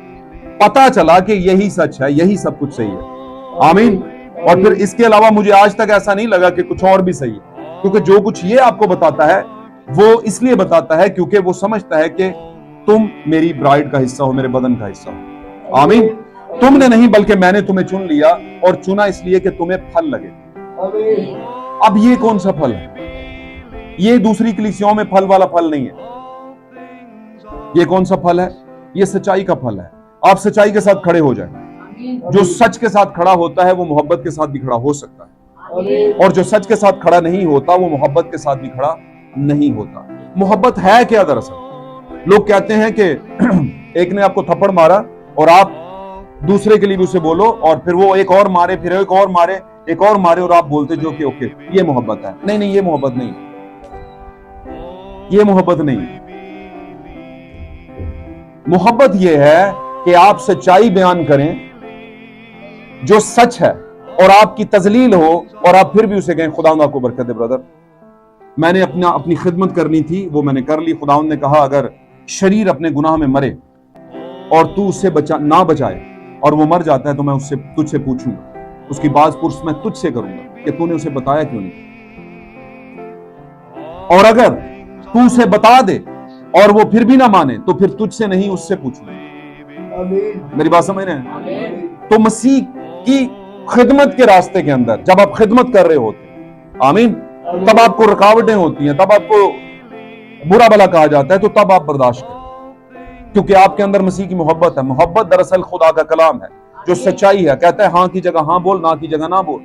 पता चला कि यही सच है, यही सब कुछ सही है। आमीन। और फिर इसके अलावा मुझे आज तक ऐसा नहीं लगा कि कुछ और भी सही है, क्योंकि जो कुछ ये आपको बताता है वो इसलिए बताता है क्योंकि वो समझता है कि तुम मेरी ब्राइड का हिस्सा हो, मेरे बदन का हिस्सा हो। आमीन। तुमने नहीं बल्कि मैंने तुम्हें चुन लिया, और चुना इसलिए कि तुम्हें फल लगे। अब ये कौन सा फल है? ये दूसरी कलीसियाओं में फल वाला फल नहीं है। ये कौन सा फल है? ये सच्चाई का फल है। आप सच्चाई के साथ खड़े हो जाए। जो सच के साथ खड़ा होता है वो मोहब्बत के साथ भी खड़ा हो सकता है, और जो सच के साथ खड़ा नहीं होता वो मोहब्बत के साथ भी खड़ा नहीं होता। मोहब्बत है क्या? दरअसल लोग कहते हैं कि एक ने आपको थप्पड़ मारा और आप दूसरे के लिए भी उसे बोलो, और फिर वो एक और मारे, फिर एक और मारे, एक और मारे, और आप बोलते जो कि ओके ये मोहब्बत है। नहीं नहीं, ये मोहब्बत नहीं, ये मोहब्बत नहीं। मोहब्बत ये है कि आप सच्चाई बयान करें जो सच है, और आपकी तजलील हो, और आप फिर भी उसे कहें खुदावंद आपको बरकत दे ब्रदर, मैंने अपनी खिदमत करनी थी, वो मैंने कर ली। खुदावंद ने कहा अगर शरीर अपने गुनाह में मरे और तू उससे ना बचाए और वो मर जाता है, तो मैं उससे तुझसे पूछूंगा, उसकी बात पुरस मैं तुझसे करूंगा कि तूने उसे बताया क्यों नहीं। और अगर तू उसे बता दे और वो फिर भी ना माने, तो फिर तुझसे नहीं उससे पूछूंगा। मेरी बात समझ रहे हैं? तो मसीह की खिदमत के रास्ते के अंदर जब आप खिदमत कर रहे होते, आमीन, तब आपको रुकावटें होती हैं, तब आपको बुरा भला कहा जाता है, तो तब आप बर्दाश्त करें, क्योंकि आपके अंदर मसीह की मोहब्बत है। मोहब्बत दरअसल खुदा का कलाम है जो सच्चाई है। कहता है हाँ की जगह हाँ बोल, ना की जगह ना बोल।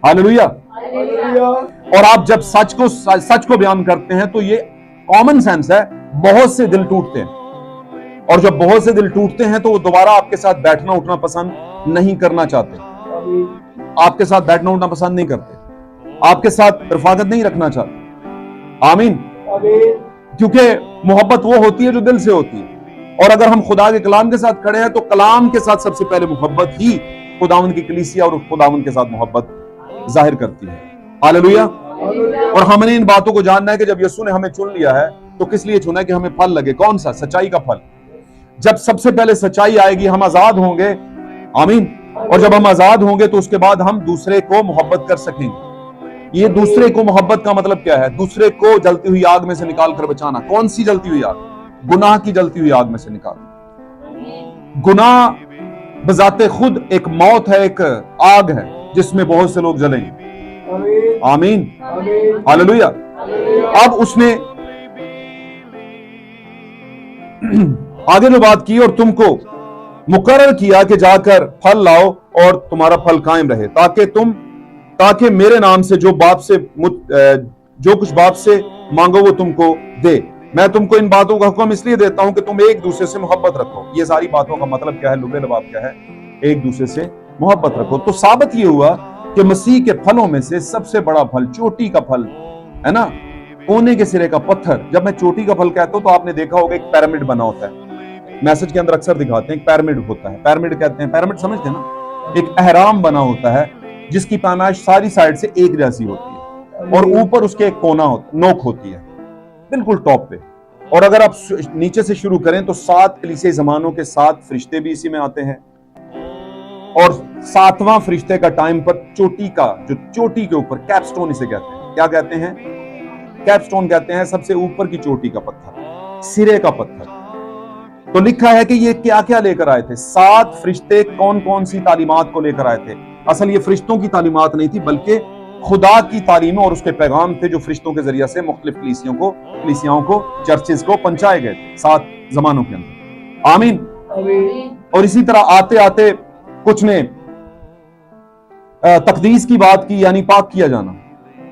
हालेलुया। और आप जब सच को बयान करते हैं तो ये कॉमन सेंस है, बहुत से दिल टूटते हैं, और जब बहुत से दिल टूटते हैं तो वो दोबारा आपके साथ बैठना उठना पसंद नहीं करना चाहते, आपके साथ बैठना उठना पसंद नहीं करते, आपके साथ रफाकत नहीं रखना चाहते। आमीन। क्योंकि मोहब्बत वो होती है जो दिल से होती है, और अगर हम खुदा के कलाम के साथ खड़े हैं तो कलाम के साथ सबसे पहले मोहब्बत ही खुदावंद की कलीसिया और खुदावंद के साथ मोहब्बत जाहिर करती है। हालेलुया। और हमने इन बातों को जानना है कि जब यीशु ने हमें चुन लिया है तो किस लिए चुना है? कि हमें फल लगे। कौन सा? सच्चाई का फल। जब सबसे पहले सच्चाई आएगी हम आजाद होंगे। आमीन। और जब हम आजाद होंगे तो उसके बाद हम दूसरे को मोहब्बत कर सकेंगे। ये दूसरे को मोहब्बत का मतलब क्या है? दूसरे को जलती हुई आग में से निकाल कर बचाना। कौन सी जलती हुई आग? गुनाह की जलती हुई आग में से निकालना। गुनाह बजाते खुद एक मौत है, एक आग है जिसमें बहुत से लोग जलेंगे। आमीन। हालेलुया। अब उसने आगे जो बात की, और तुमको मुकर्रर किया कि जाकर फल लाओ और तुम्हारा फल कायम रहे, ताकि मेरे नाम से जो कुछ बाप से मांगो वो तुमको दे। मैं तुमको इन बातों का हुक्म इसलिए देता हूं कि तुम एक दूसरे से मोहब्बत रखो। ये सारी बातों का मतलब क्या है? लुबे लबाब क्या है? एक दूसरे से मोहब्बत रखो। तो साबित ये हुआ कि मसीह के फलों में से सबसे बड़ा फल चोटी का फल है ना, कोने के सिरे का पत्थर। जब मैं चोटी का फल कहता हूं तो आपने देखा होगा एक पिरामिड बना होता है, मैसेज के अंदर अक्सर दिखाते हैं, एक पिरामिड होता है। पिरामिड कहते हैं, पिरामिड समझते हैं ना, एक अहराम बना होता है जिसकी पैमाइश सारी साइड से एक जैसी होती है, और ऊपर उसके एक कोना होता, नोक होती है बिल्कुल टॉप पे। اور اگر آپ نیچے سے شروع کریں تو 7 کلیسیائی زمانوں کے 7 فرشتے بھی اسی میں آتے ہیں، اور 7واں فرشتے کا ٹائم پر چوٹی کا، جو چوٹی کے اوپر کیپسٹون اسے کہتے ہیں، کیا کہتے ہیں؟ کیپسٹون کہتے ہیں، سب سے اوپر کی چوٹی کا پتھر، سرے کا پتھر۔ تو لکھا ہے کہ یہ کیا کیا لے کر آئے تھے؟ 7 فرشتے کون کون سی تعلیمات کو لے کر آئے تھے؟ اصل یہ فرشتوں کی تعلیمات نہیں تھی، بلکہ خدا کی تعلیمیں اور اس کے پیغام تھے جو فرشتوں کے ذریعے سے مختلف کلیسیاؤں کو چرچز کو پہنچائے گئے تھے 7 زمانوں کے اندر۔ آمین۔ اور اسی طرح آتے آتے کچھ نے تقدیس کی بات کی، یعنی پاک کیا جانا،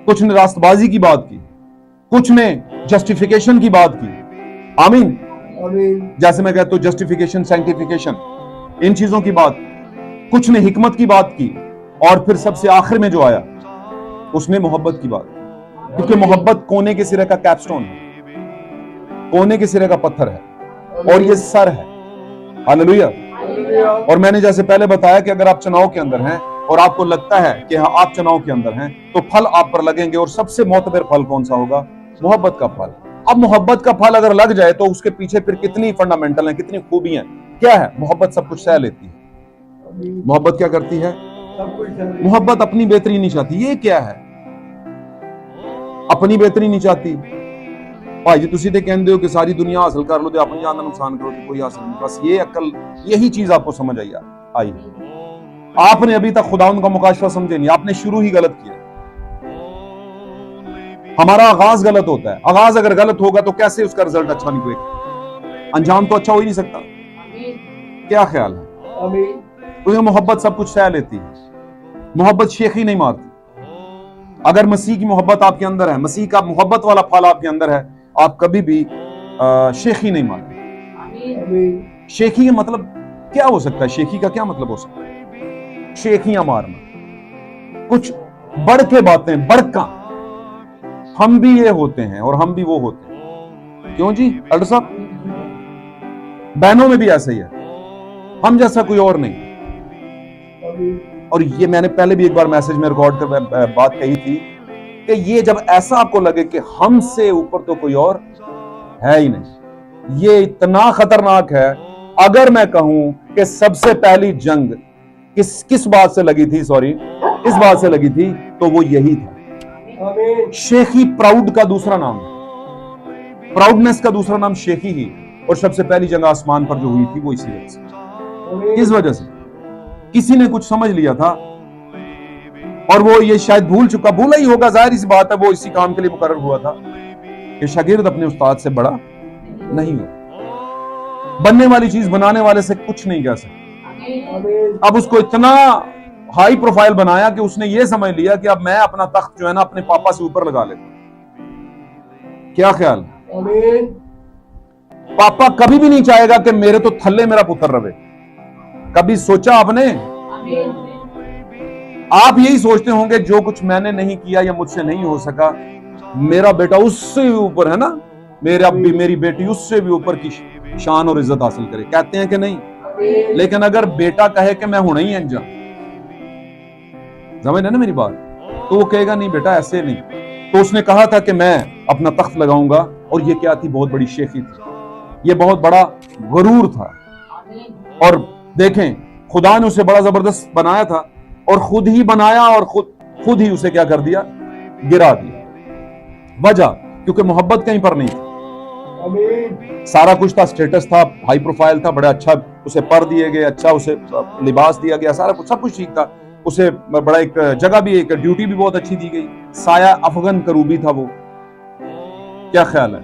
کچھ نے راست بازی کی بات کی، کچھ نے جسٹیفیکیشن کی بات کی۔ آمین۔ جیسے میں کہتا ہوں جسٹیفیکیشن، سینکٹیفیکیشن، ان چیزوں کی بات، کچھ نے حکمت کی بات کی، اور پھر سب سے آخر میں جو آیا اس نے محبت کی بات، کیونکہ محبت کونے کے سرے کا کیپسٹون ہے، کونے کے سرے کا پتھر ہے، اور یہ سر ہے۔ ہاللویا۔ اور میں نے جیسے پہلے بتایا کہ اگر آپ چناؤ کے اندر ہیں اور آپ کو لگتا ہے کہ ہاں آپ چناؤ کے اندر ہیں تو پھل آپ پر لگیں گے، اور سب سے معتبر پھل کون سا ہوگا؟ محبت کا پھل۔ اب محبت کا پھل اگر لگ جائے تو اس کے پیچھے پھر کتنی فنڈامنٹل ہیں، کتنی خوبیاں ہیں۔ کیا ہے؟ محبت سب کچھ سہ لیتی ہے۔ محبت کیا کرتی ہے؟ محبت اپنی بہتری نہیں چاہتی۔ یہ کیا ہے؟ اپنی بہتری نہیں چاہتی۔ بھائی جی تسی تے کہندے ہو کہ ساری دنیا حاصل کر لو تے اپنی جان کا نقصان کرو تو کوئی حاصل نہیں۔ بس یہ عقل، یہی چیز آپ کو سمجھ آئی۔ آپ نے ابھی تک خداوند کا مکاشفہ سمجھے نہیں، آپ نے شروع ہی غلط کیا۔ ہمارا آغاز غلط ہوتا ہے۔ آغاز اگر غلط ہوگا تو کیسے اس کا رزلٹ اچھا نکلے گا؟ انجام تو اچھا ہو ہی نہیں سکتا۔ کیا خیال ہے؟ کیونکہ محبت سب کچھ سہ لیتی ہے، محبت شیخی نہیں مارتی۔ اگر مسیح کی محبت آپ کے اندر ہے، مسیح کا محبت والا پھل آپ کے اندر ہے، آپ کبھی بھی شیخی نہیں مارتے۔ شیخی کا مطلب کیا ہو سکتا ہے؟ شیخی کا کیا مطلب ہو سکتا ہے؟ شیخیاں مارنا، کچھ بڑھ کے باتیں، بڑکاں، ہم بھی یہ ہوتے ہیں اور ہم بھی وہ ہوتے ہیں۔ کیوں جی ڈاکٹر صاحب؟ بہنوں میں بھی ایسا ہی ہے، ہم جیسا کوئی اور نہیں۔ اور یہ میں نے پہلے بھی ایک بار میسج میں ریکارڈ کر بات کہی تھی کہ یہ جب ایسا آپ کو لگے کہ ہم سے اوپر تو کوئی اور ہے ہی نہیں، یہ اتنا خطرناک ہے۔ اگر میں کہوں کہ سب سے پہلی جنگ کس بات سے لگی تھی، اس بات سے لگی تھی، تو وہ یہی تھا۔ شیخی پراؤڈ کا دوسرا نام ہے، پراؤڈنس کا دوسرا نام شیخی ہی، اور سب سے پہلی جنگ آسمان پر جو ہوئی تھی وہ اسی وجہ سے۔ کس وجہ سے؟ کسی نے کچھ سمجھ لیا تھا، اور وہ یہ شاید بھولا ہی ہوگا، ظاہر سی بات ہے، وہ اسی کام کے لیے مقرر ہوا تھا کہ شاگرد اپنے استاد سے بڑا نہیں ہو۔ بننے والی چیز بنانے والے سے کچھ نہیں کہہ سکتی۔ اب اس کو اتنا ہائی پروفائل بنایا کہ اس نے یہ سمجھ لیا کہ اب میں اپنا تخت جو ہے نا اپنے پاپا سے اوپر لگا لیتا ہوں۔ کیا خیال؟ پاپا کبھی بھی نہیں چاہے گا کہ میرے تو تھلے میرا پتر رہے۔ کبھی سوچا آپ نے؟ آپ یہی سوچتے ہوں گے جو کچھ میں نے نہیں کیا یا مجھ سے نہیں ہو سکا، میرا بیٹا اس سے بھی اوپر ہے نا، میری بیٹی اس سے بھی اوپر کی شان اور عزت حاصل کرے۔ کہتے ہیں کہ نہیں؟ لیکن اگر بیٹا کہے کہ میں ہونا ہی انجا، سمجھ رہے نا میری بات، تو وہ کہے گا نہیں بیٹا ایسے نہیں۔ تو اس نے کہا تھا کہ میں اپنا تخت لگاؤں گا، اور یہ کیا تھی؟ بہت بڑی شیخی تھی، یہ بہت بڑا غرور تھا۔ اور دیکھیں خدا نے اسے بڑا زبردست بنایا تھا، اور خود ہی بنایا اور خود ہی اسے کیا کر دیا؟ گرا دیا۔ وجہ کیونکہ محبت کہیں پر نہیں تھی۔ سارا کچھ تھا، سٹیٹس تھا، ہائی پروفائل تھا، بڑا اچھا اسے پر دیے گئے، اچھا اسے لباس دیا گیا، سارا کچھ سب کچھ ٹھیک تھا، اسے بڑا ایک جگہ بھی، ایک ڈیوٹی بھی بہت اچھی دی گئی، سایہ افغان کروبی تھا وہ۔ کیا خیال ہے؟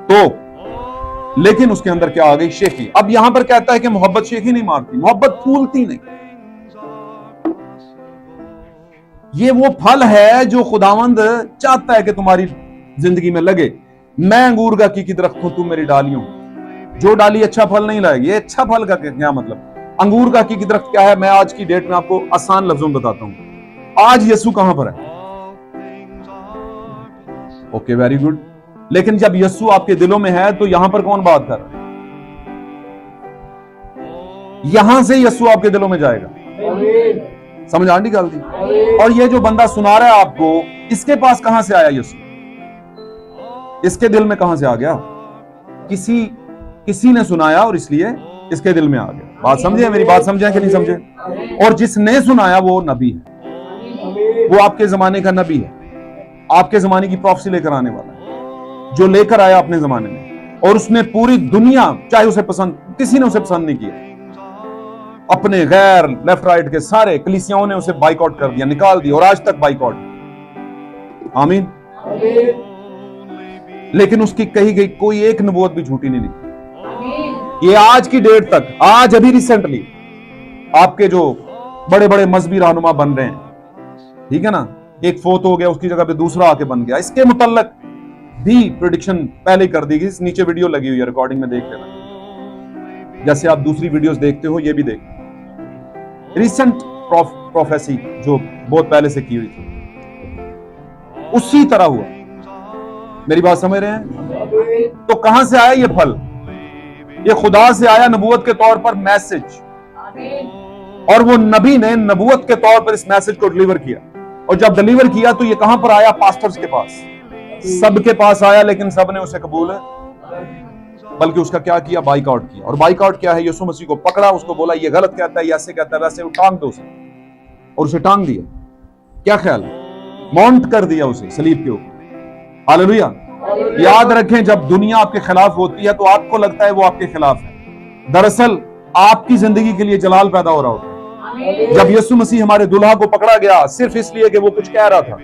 تو لیکن اس کے اندر کیا آ گئی؟ شیخی۔ اب یہاں پر کہتا ہے کہ محبت شیخی نہیں مارتی، محبت پھولتی نہیں۔ یہ وہ پھل ہے جو خداوند چاہتا ہے کہ تمہاری زندگی میں لگے۔ میں انگور کا کی درخت ہوں، تم میری ڈالیوں۔ جو ڈالی اچھا پھل نہیں لائے گی۔ یہ اچھا پھل کا کیا مطلب؟ انگور کا کی درخت کیا ہے؟ میں آج کی ڈیٹ میں آپ کو آسان لفظوں میں بتاتا ہوں۔ آج یسوع کہاں پر ہے؟ Okay very good. لیکن جب یسوع آپ کے دلوں میں ہے تو یہاں پر کون بات کر رہا ہے؟ یہاں سے یسوع آپ کے دلوں میں جائے گا۔ سمجھ آنٹی گل تھی؟ اور یہ جو بندہ سنا رہا ہے آپ کو، اس کے پاس کہاں سے آیا یسوع؟ इसके दिल में कहां से आ गया? किसी ने सुनाया और इसलिए इसके दिल में आ गया। बात समझे? मेरी बात समझे कि नहीं समझे? और जिसने सुनाया वो नबी है, वो आपके जमाने का नबी है, आपके जमाने की प्रोफेसी लेकर आने वाला है, जो लेकर आया अपने जमाने में। और उसने पूरी दुनिया, चाहे उसे पसंद, किसी ने उसे पसंद नहीं किया, अपने गैर लेफ्ट राइट के सारे कलीसियाओं ने उसे बाइकआउट कर दिया, निकाल दिया, और आज तक बाइकआउट। आमीन। लेकिन उसकी कही गई कोई एक नबूवत भी झूठी नहीं निकली। ये आज की डेट तक, आज अभी रिसेंटली आपके जो बड़े बड़े मजहबी रहनुमा बन रहे हैं, ठीक है ना, एक फोत हो गया, उसकी जगह पे दूसरा आके बन गया, इसके मुतल्लक भी प्रेडिक्शन पहले कर दी गई। नीचे वीडियो लगी हुई है, रिकॉर्डिंग में देख लेना, जैसे आप दूसरी वीडियोस देखते हो, ये भी देख। रिसेंट प्रोफेसी जो बहुत पहले से की हुई थी, उसी तरह हुआ। मेरी बात समझ रहे हैं? तो कहां से आया ये फल? ये खुदा से आया नबूवत के तौर पर मैसेज, और वो नबी ने नबूवत के तौर पर इस मैसेज को डिलीवर किया। और जब डिलीवर किया तो ये कहां पर आया? पास्टर्स के पास, सबके पास आया, लेकिन सब ने उसे कबूल है, बल्कि उसका क्या किया? बाइकआउट किया। और बाइकआउट क्या है? यीशु मसीह को पकड़ा, उसको बोला ये गलत कहता है, ये ऐसे कहता है, वैसे टांग दो उसे, और उसे टांग दिया। क्या ख्याल है? माउंट कर दिया उसे सलीब के ऊपर। हालेलुया। याद रखें, जब दुनिया आपके खिलाफ होती है तो आपको लगता है वो आपके खिलाफ है, दरअसल आपकी जिंदगी के लिए जलाल पैदा हो रहा होता है। जब यीशु मसीह हमारे दुल्हा को पकड़ा गया सिर्फ इसलिए कि वो कुछ कह रहा था,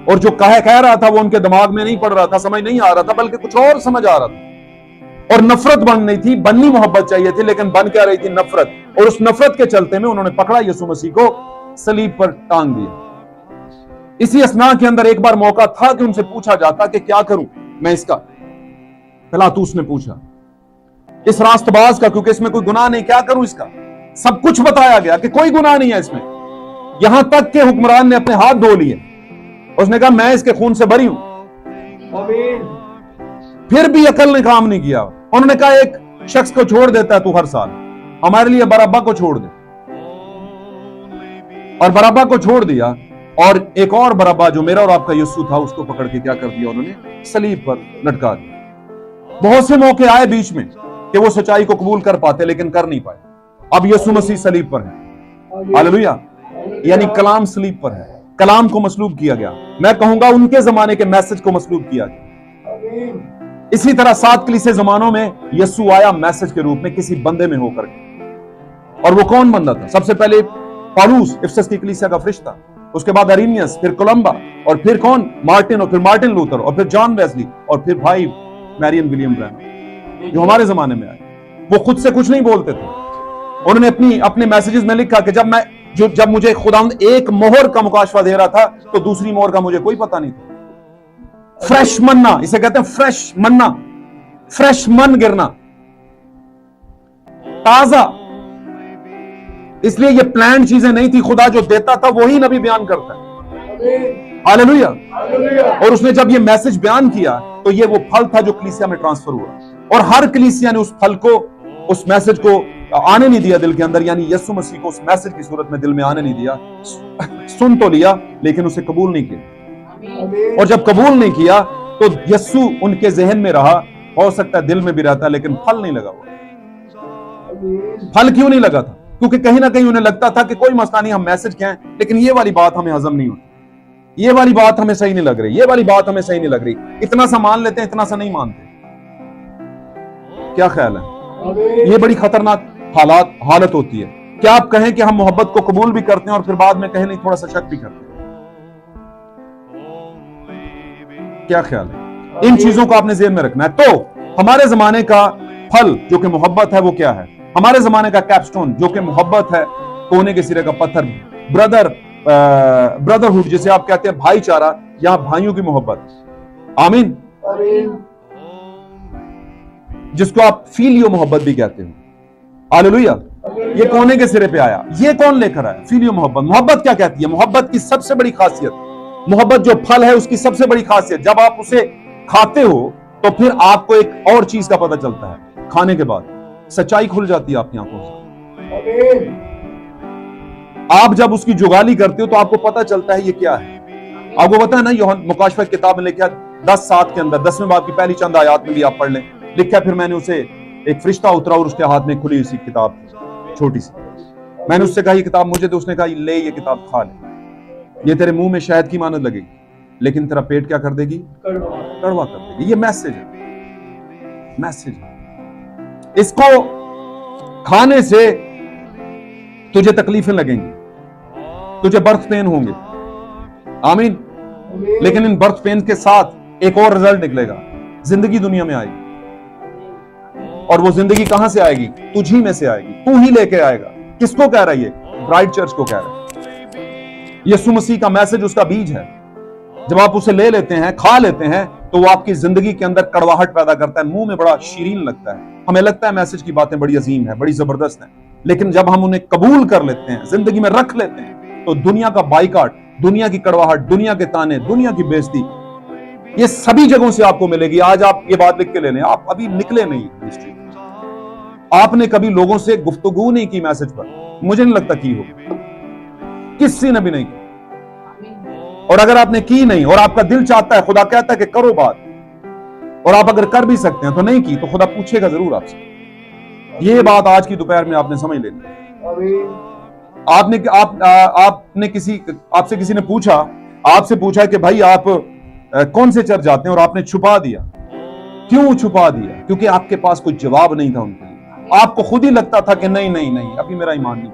और जो कह रहा था वो उनके दिमाग में नहीं पड़ रहा था, समझ नहीं आ रहा था, बल्कि कुछ और समझ आ रहा था। और नफरत बन नहीं थी, बननी मोहब्बत चाहिए थी, लेकिन बन क्या रही थी? नफरत। और उस नफरत के चलते में उन्होंने पकड़ा यीशु मसीह को, सलीब पर टांग दिया। इसी असना के अंदर एक बार मौका था कि उनसे पूछा जाता कि क्या करूं मैं इसका। पिलातुस ने पूछा इस रास्तबाज का, क्योंकि इसमें कोई गुनाह नहीं, क्या करूं इसका? सब कुछ बताया गया कि कोई गुनाह नहीं है इसमें। यहां तक के हुक्मरान ने अपने हाथ धो लिए, उसने कहा मैं इसके खून से बरी हूं। फिर भी अकल ने काम नहीं किया। उन्होंने कहा एक शख्स को छोड़ देता है तू हर साल, हमारे लिए बरअब्बा को छोड़ दे। और बरअब्बा को छोड़ दिया, और एक और बरअब्बा जो मेरा और आपका यीशु था, उसको पकड़ के क्या कर दिया उन्होंने? सलीब पर लटका दिया। बहुत से मौके आए बीच में कि वो सच्चाई को कबूल कर पाते, लेकिन कर नहीं पाए। अब यीशु मसीह सलीब पर है। हालेलुया। यानी कलाम सलीब पर है, कलाम को मसलूब किया गया। मैं कहूंगा उनके जमाने के मैसेज को मसलूब किया गया। इसी तरह 7 कलीसिया जमानों में यीशु आया मैसेज के रूप में, किसी बंदे में होकर के। और वो कौन बंदा था? सबसे पहले पौलुस, इफिसस की कलीसिया का फरिश्ता, उसके बाद अरीनियस, फिर कोलंबा, और फिर कौन? मार्टिन, और फिर मार्टिन लूथर, और फिर जॉन वेस्ली, और फिर भाई मैरियन विलियम ब्रैनम, जो हमारे जमाने में आए। वो खुद से कुछ नहीं बोलते थे, उन्होंने अपने मैसेजेस में लिखा कि जब मुझे खुदावंद एक मोहर का मुकाशफा दे रहा था तो दूसरी मोहर का मुझे कोई पता नहीं था। फ्रेश मन्ना, इसे कहते हैं फ्रेश मन्ना, फ्रेश मन गिरना, ताजा। इसलिए ये प्लान चीजें नहीं थी, खुदा जो देता था वही नबी बयान करता है। हालेलुया। और उसने जब ये मैसेज बयान किया तो ये वो फल था जो कलीसिया में ट्रांसफर हुआ, और हर कलीसिया ने उस फल को, उस मैसेज को आने नहीं दिया दिल के अंदर, यानी यीशु मसीह को उस मैसेज की सूरत में दिल में आने नहीं दिया। सुन तो लिया लेकिन उसे कबूल नहीं किया, और जब कबूल नहीं किया तो यीशु उनके जहन में रहा, हो सकता है दिल में भी रहता, लेकिन फल नहीं लगा हुआ। फल क्यों नहीं लगा था? क्योंकि कहीं ना कहीं उन्हें लगता था कि कोई मसला नहीं, हम मैसेज क्या है, लेकिन ये वाली बात हमें हजम नहीं होती, ये वाली बात हमें सही नहीं लग रही, ये वाली बात हमें सही नहीं लग रही। इतना सा मान लेते हैं, इतना सा नहीं मानते। क्या ख्याल है? ये बड़ी खतरनाक हालत होती है। क्या आप कहें कि हम मोहब्बत को कबूल भी करते हैं और फिर बाद में कहें नहीं, थोड़ा सा शक भी करते हैं? क्या ख्याल है? इन चीजों को आपने ज़हन में रखना है। तो हमारे जमाने का फल जो कि मोहब्बत है, वो क्या है? हमारे जमाने का कैपस्टोन जो कि मोहब्बत है, कोने के सिरे का पत्थर, ब्रदरहुड जिसे आप कहते हैं, भाईचारा, या भाइयों की मोहब्बत। आमीन। जिसको आप फीलियो मोहब्बत भी कहते हो। हालेलुया। ये कोने के सिरे पे आया। ये कौन लेकर आया? फीलियो मोहब्बत। मोहब्बत क्या कहती है? मोहब्बत की सबसे बड़ी खासियत, मोहब्बत जो फल है उसकी सबसे बड़ी खासियत, जब आप उसे खाते हो तो फिर आपको एक और चीज का पता चलता है। खाने के बाद सच्चाई खुल जाती है आपकी आंखों से। आप जब उसकी जुगाली करते हो तो आपको पता चलता है ये क्या है। आपको पता है ना, यूहन्ना मुकाशफा की किताब में लिखा 10:7 के अंदर 10वें बाब की पहली चंद आयात में भी आप पढ़ लें, लिखा है फिर मैंने उसे एक फरिश्ता उतरा और उसके हाथ में खुली हुई सी किताब थी, छोटी सी। मैंने उससे कहा ये किताब मुझे दे, उसने कहा ले ये किताब खा ले, ये तेरे मुंह में शहद की मानद लगेगी लेकिन तेरा पेट क्या कर देगी, कड़वा कर देगी। ये मैसेज है, मैसेज है। इसको खाने से तुझे तकलीफें लगेंगी, तुझे बर्थ पेन होंगे, आमीन। लेकिन इन बर्थ पेन के साथ एक और रिजल्ट निकलेगा, जिंदगी दुनिया में आएगी। और वो जिंदगी कहां से आएगी, तुझ ही में से आएगी, तू ही लेके आएगा। किसको कह रहा है ये, ब्राइड चर्च को कह रहा है। यीशु मसीह का मैसेज उसका बीज है। जब आप उसे ले लेते हैं, खा लेते हैं, तो वो आपकी जिंदगी के अंदर कड़वाहट पैदा करता है, मुंह में बड़ा शीरीन लगता है। हमें लगता है मैसेज की बातें बड़ी अजीम है, बड़ी जबरदस्त है, लेकिन जब हम उन्हें कबूल कर लेते हैं, जिंदगी में रख लेते हैं, तो दुनिया का बाइकाट, दुनिया की कड़वाहट, दुनिया के ताने, दुनिया की बेइज्जती, ये सभी जगहों से आपको मिलेगी। आज आप ये बात लिख के ले लें, आप अभी निकले नहीं मिनिस्ट्री, आपने कभी लोगों से गुफ्तगू नहीं की मैसेज पर, मुझे नहीं लगता की हो, किसी ने भी नहीं की। और अगर आपने की नहीं और आपका दिल चाहता है, खुदा कहता है कि करो बात, और आप अगर कर भी सकते हैं तो नहीं की, तो खुदा पूछेगा जरूर आपसे। ये बात आज की दोपहर में आपने समझ लेनी। आपने आपसे किसी ने पूछा, आपसे पूछा कि भाई आप कौन से चर्च जाते हैं, और आपने छुपा दिया। क्यों छुपा दिया? क्योंकि आपके पास कोई जवाब नहीं था उनके लिए। आपको खुद ही लगता था कि नहीं नहीं नहीं, अभी मेरा ईमान नहीं।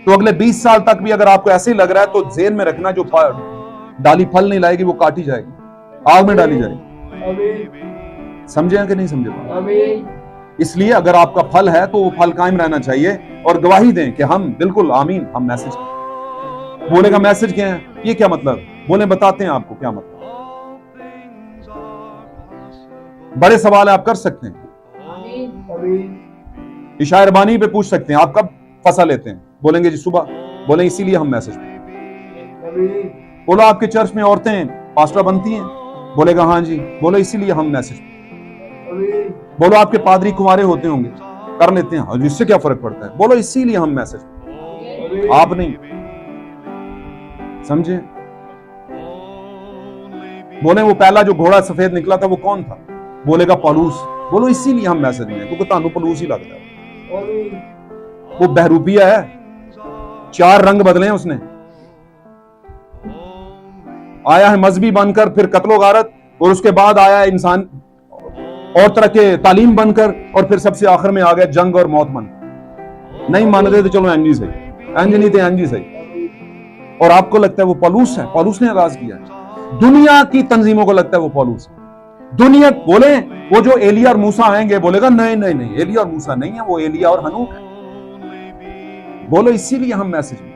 तो अगले 20 साल तक भी अगर आपको ऐसे ही लग रहा है, तो ज़हन में रखना, जो डाली फल नहीं लाएगी वो काटी जाएगी, आग में डाली जाएगी। समझे कि नहीं समझे? इसलिए अगर आपका फल है तो वो फल कायम रहना चाहिए, और गवाही दें कि हम बिल्कुल आमीन, हम मैसेज बोले का मैसेज क्या है, ये क्या मतलब, बोले बताते हैं आपको क्या मतलब। बड़े सवाल आप कर सकते हैं, इशायर बानी पे पूछ सकते हैं, आप कब फंसा लेते हैं, बोलेंगे जी सुबह, बोले इसीलिए हम मैसेज। बोलो आपके चर्च में औरतें पास्टर बनती हैं, बोलेगा हाँ जी, बोलो इसीलिए हम मैसेज। बोलो आपके पादरी कुंवारे होते होंगे, कर लेते हैं, इससे क्या फर्क पड़ता है, बोलो इसीलिए हम मैसेज। आप नहीं समझे? बोले वो पहला जो घोड़ा सफेद निकला था वो कौन था, बोलेगा पौलुस, बोलो इसीलिए हम मैसेज में, क्योंकि तानू पौलुस ही लगता है। वो बहरूपिया है, 4 रंग बदले हैं उसने, आया है मजहबी बनकर, फिर कत्लो गारत, और उसके बाद आया है इंसान और तरह के तालीम बनकर, और फिर सबसे आखिर में आ गया जंग और मौत बनकर। नहीं मानते तो चलो एंजी सही, एंज नहीं थे एंजी सही। और आपको लगता है वो पौलुस है, पौलुस ने आगाज किया है। दुनिया की तंजीमों को लगता है वो पौलुस है। दुनिया बोले वो जो एलिया और मूसा आएंगे, बोलेगा नहीं नहीं नहीं, एलिया और मूसा नहीं है, वो एलिया और हनूक है। बोलो इसीलिए हम मैसेज में।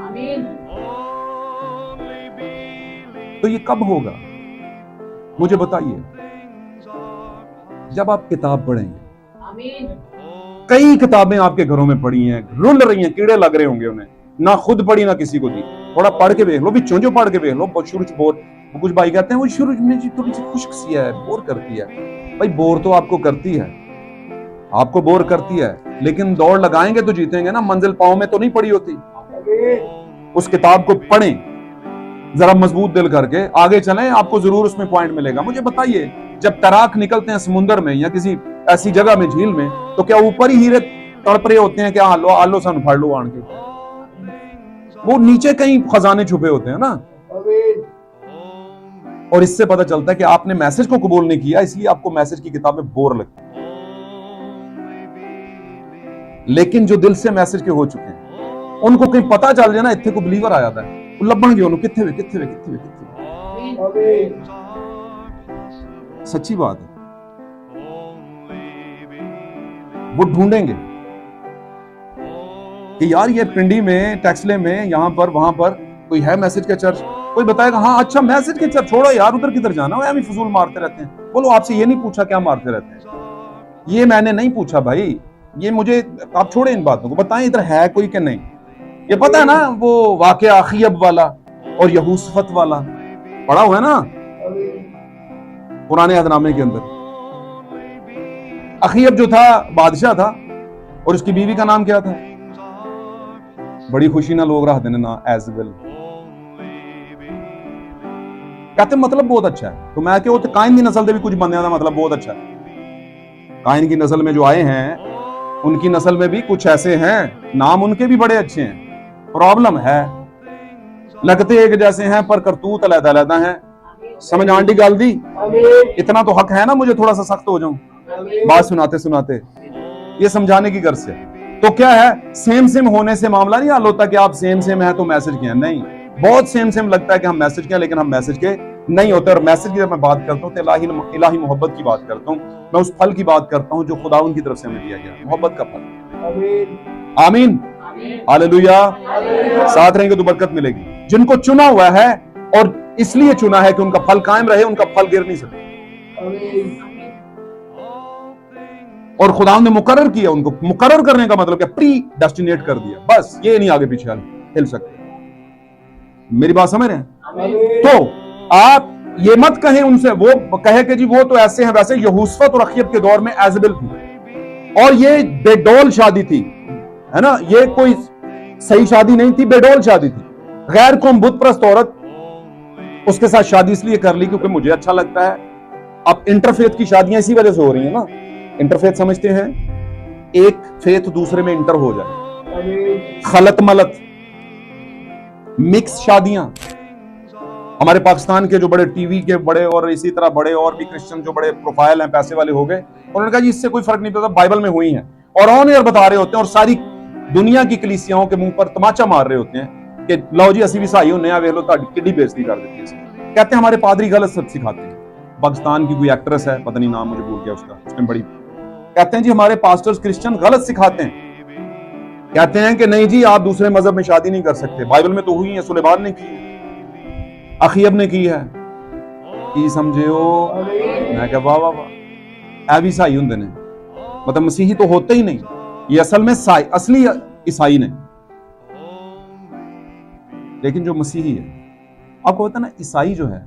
आमीन। तो ये कब होगा मुझे बताइए, जब आप किताब पढ़ेंगे। आमीन। कई किताबें आपके घरों में पड़ी हैं, रुल रही हैं, कीड़े लग रहे होंगे उन्हें, ना खुद पढ़ी ना किसी को दी। थोड़ा पढ़ के देख लो, भी चोंजो पढ़ के देख लो। शुरू बोर, कुछ भाई कहते हैं वो शुरू में जी थोड़ी सी खुश्क सी है, बोर करती है। भाई बोर तो आपको करती है, आपको बोर करती है, लेकिन दौड़ लगाएंगे तो जीतेंगे ना। मंजिल पांव में तो नहीं पड़ी होती। उस किताब को पढ़ें जरा मजबूत दिल करके, आगे चलें, आपको जरूर उसमें पॉइंट मिलेगा। मुझे बताइए, जब तैराक निकलते हैं समुद्र में या किसी ऐसी जगह में, झील में, तो क्या ऊपर ही हीरे तड़प रहे होते हैं? क्या आलो आलो सन फाड़ लो आन के, वो नीचे कहीं खजाने छुपे होते हैं ना। और इससे पता चलता है कि आपने मैसेज को कबूल नहीं किया, इसलिए आपको मैसेज की किताब में बोर लगती है। लेकिन जो दिल से मैसेज के हो चुके हैं, उनको कहीं पता चल जाए ना, इतने को बिलीवर आ जाता है, वो लब्बणगे उन्होंने कित्थे वे कित्थे वे कित्थे वे कित्थे वे। सच्ची बात है, वो ढूंढेंगे कि यार ये पिंडी में, टैक्सले में, यहां पर वहां पर कोई है मैसेज का चर्च। कोई बताएगा हाँ अच्छा मैसेज के चर्च, छोड़ो यार उधर किधर जाना, हम ही फजूल मारते रहते हैं। बोलो आपसे ये नहीं पूछा क्या मारते रहते हैं, ये मैंने नहीं पूछा भाई, ये मुझे आप छोड़े इन बातों को, बताएं इधर है कोई कि नहीं। ये पता है ना वो वाक़या अखीयब वाला और यहूसफत वाला, पढ़ा हुआ है ना पुराने अहदनामे के अंदर। अखीयब जो था बादशाह था, और उसकी बीवी का नाम क्या था? बड़ी खुशी ना लोग रह देने ना एजबेल। कहते मतलब बहुत अच्छा है। तो मैं कि काइन की नस्ल से भी कुछ बंदे का मतलब बहुत अच्छा है। काइन की नस्ल में जो आए हैं उनकी नस्ल में भी कुछ ऐसे हैं, नाम उनके भी बड़े अच्छे हैं। प्रॉब्लम है लगते एक जैसे हैं पर करतूत अलग-अलग हैं। समझ आंटी गाल दी? इतना तो हक है ना मुझे थोड़ा सा सख्त हो जाऊं बात सुनाते सुनाते, ये समझाने की गर्ज से। तो क्या है, सेम सेम होने से मामला नहीं हल होता कि आप सेम सेम है तो मैसेज किया, नहीं। बहुत सेम सेम लगता है कि हम मैसेज किया, लेकिन हम मैसेज के नहीं होते। और मैसेज की जब मैं बात करता हूँ तो इलाही मोहब्बत की बात करता हूँ, मैं उस फल की बात करता हूँ जो खुदाउन की तरफ से हमें दिया गया, मोहब्बत का फल। आमीन, हालेलुया। साथ रहेंगे तो बरकत मिलेगी। जिनको चुना हुआ है और इसलिए चुना है कि उनका फल कायम रहे, उनका फल गिर नहीं सकता। और खुदा ने मुकर्रर किया, उनको मुकर्रर करने का मतलब क्या, प्री डेस्टिनेट कर दिया, बस ये नहीं आगे पीछे हिल सकते। मेरी बात समझ रहे हैं? तो आप ये मत कहें उनसे, वो कहे कि जी वो तो ऐसे हैं वैसे। यहूसफत और अखीयब के दौर में एजबेल थी और ये बेडौल शादी थी, है ना, ये कोई सही शादी नहीं थी, बेडौल शादी थी। गैर कौम बुत परस्त औरत, उसके साथ शादी इसलिए कर ली क्योंकि मुझे अच्छा लगता है। अब इंटरफेथ की शादियां इसी वजह से हो रही है ना। इंटरफेथ समझते हैं, एक फेथ दूसरे में इंटर हो जाए, खलत मलत मिक्स शादियां। हमारे पाकिस्तान के जो बड़े टीवी के बड़े और इसी तरह बड़े और भी क्रिश्चियन जो बड़े प्रोफाइल हैं, पैसे वाले हो गए, उन्होंने कहा जी इससे कोई फर्क नहीं पड़ता, बाइबल में हुई हैं। और ऑन एयर बता रहे होते हैं और सारी दुनिया की कलीसियाओं के मुंह पर तमाचा मार रहे होते हैं कि लो जी असी भी सही होने आ, वे लो किड्डी बेइज्जती कर देती है। कहते हैं हमारे पादरी गलत सब सिखाते हैं। पाकिस्तान की कोई एक्ट्रेस है, पता नहीं नाम मुझे भूल गया उसका, उसने बड़ी, कहते हैं जी हमारे पास्टर्स क्रिश्चियन गलत सिखाते हैं। कहते हैं कि नहीं जी आप दूसरे मजहब में शादी नहीं कर सकते, बाइबल में तो हुई है, सुलेमान ने की, अखीयब ने की है, की समझे हो? मैं कहा वाह वाह वाह, ऐ भी ईसाई होंदे ने, मतलब मसीही तो होते ही नहीं, ये असल में असली ईसाई ने। लेकिन जो मसीही है, आपको पता ना ईसाई जो है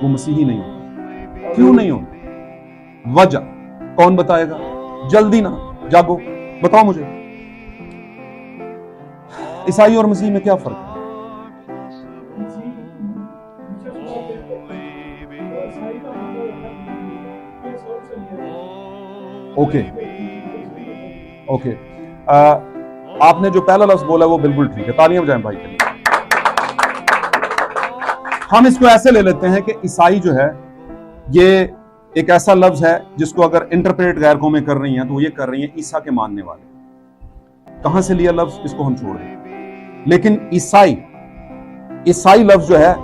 वो मसीही नहीं होता। क्यों नहीं होता? वजह कौन बताएगा? जल्दी ना जागो, बताओ मुझे, ईसाई और मसीह में क्या फर्क है? ओके ओके, आपने जो पहला लफ्ज बोला वो बिल्कुल ठीक है, तालियां बजाएं भाई के लिए। हम इसको ऐसे ले लेते हैं कि ईसाई जो है ये एक ऐसा लफ्ज है जिसको अगर इंटरप्रेट गैर कौमें कर रही हैं तो वो ये कर रही हैं ईसा के मानने वाले। कहां से लिया लफ्ज, इसको हम छोड़ दें। लेकिन ईसाई लफ्ज जो है,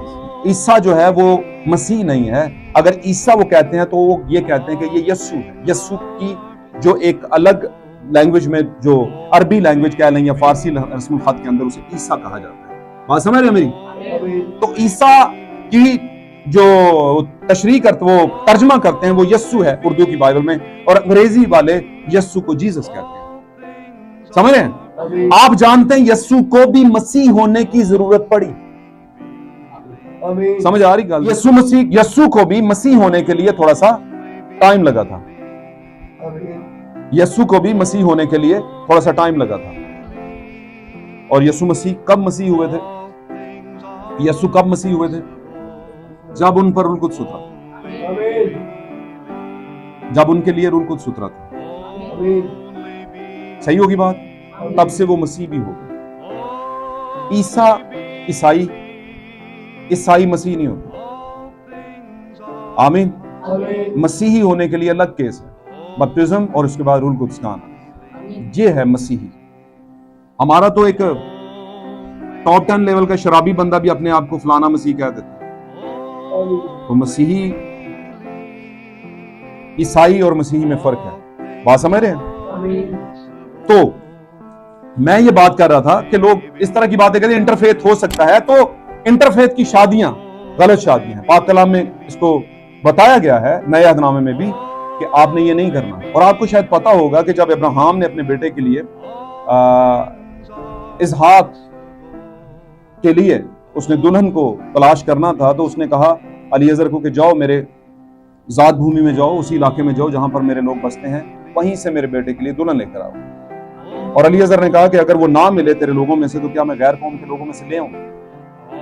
ईसा जो है वो मसीह नहीं है। अगर ईसा वो कहते हैं तो वो ये कहते हैं कि ये यस्सु है। यस्सु की जो एक अलग लैंग्वेज में, जो अरबी लैंग्वेज कह लें या फारसी रस्मुल खत के अंदर उसे ईसा कहा जाता है। बात समझ रहे हैं मेरी? तो ईसा की जो तशरीह करते, वो तर्जमा करते हैं, वो यस्सु है उर्दू की बाइबल में, और अंग्रेजी वाले यस्सु को जीसस कहते हैं। समझ रहे हैं? आप जानते हैं यस्सु को भी मसीह होने की जरूरत पड़ी। समझ आ रही गल? यस्सु को भी मसीह होने के लिए थोड़ा सा टाइम लगा था। यस्सु को भी मसीह होने के लिए थोड़ा सा टाइम लगा था। और यस्सु मसीह कब मसीह हुए थे? यस्सु कब मसीह हुए थे? जब उन पर रूल कुद्स उतरा, जब उनके लिए रूल कुद्स उतरा था। सही होगी बात? तब से वो मसीह भी हो गए। ईसा ईसाई मसीह नहीं होता। आमीन। मसीही होने के लिए अलग केस है, बपतिस्म और उसके बाद रूल कुद्स का आना, ये है मसीही। हमारा तो एक टॉप 10 लेवल का शराबी बंदा भी अपने आप को फलाना मसीह कह देता है। तो मसीही, ईसाई और मसीही में फर्क है। बात समझ रहे हैं? तो मैं ये बात कर रहा था कि लोग इस तरह की बातें कहते, इंटरफेथ हो सकता है, तो इंटरफेथ की शादियां गलत शादियां। पाक कलाम में इसको बताया गया है, नए अहदनामे में भी, कि आपने ये नहीं करना। और आपको शायद पता होगा कि जब अब्राहम ने अपने बेटे के लिए इसहाक के लिए उसने दुल्हन को तलाश करना था, तो उसने कहा अलीएजर को कि जाओ मेरे जात भूमि में जाओ, उसी इलाके में जाओ जहां पर मेरे लोग बसते हैं, वहीं से मेरे बेटे के लिए दुल्हन लेकर आओ। और अलीएजर ने कहा कि अगर वो ना मिले तेरे लोगों में से तो क्या मैं गैर कौम के लोगों में से ले आऊं?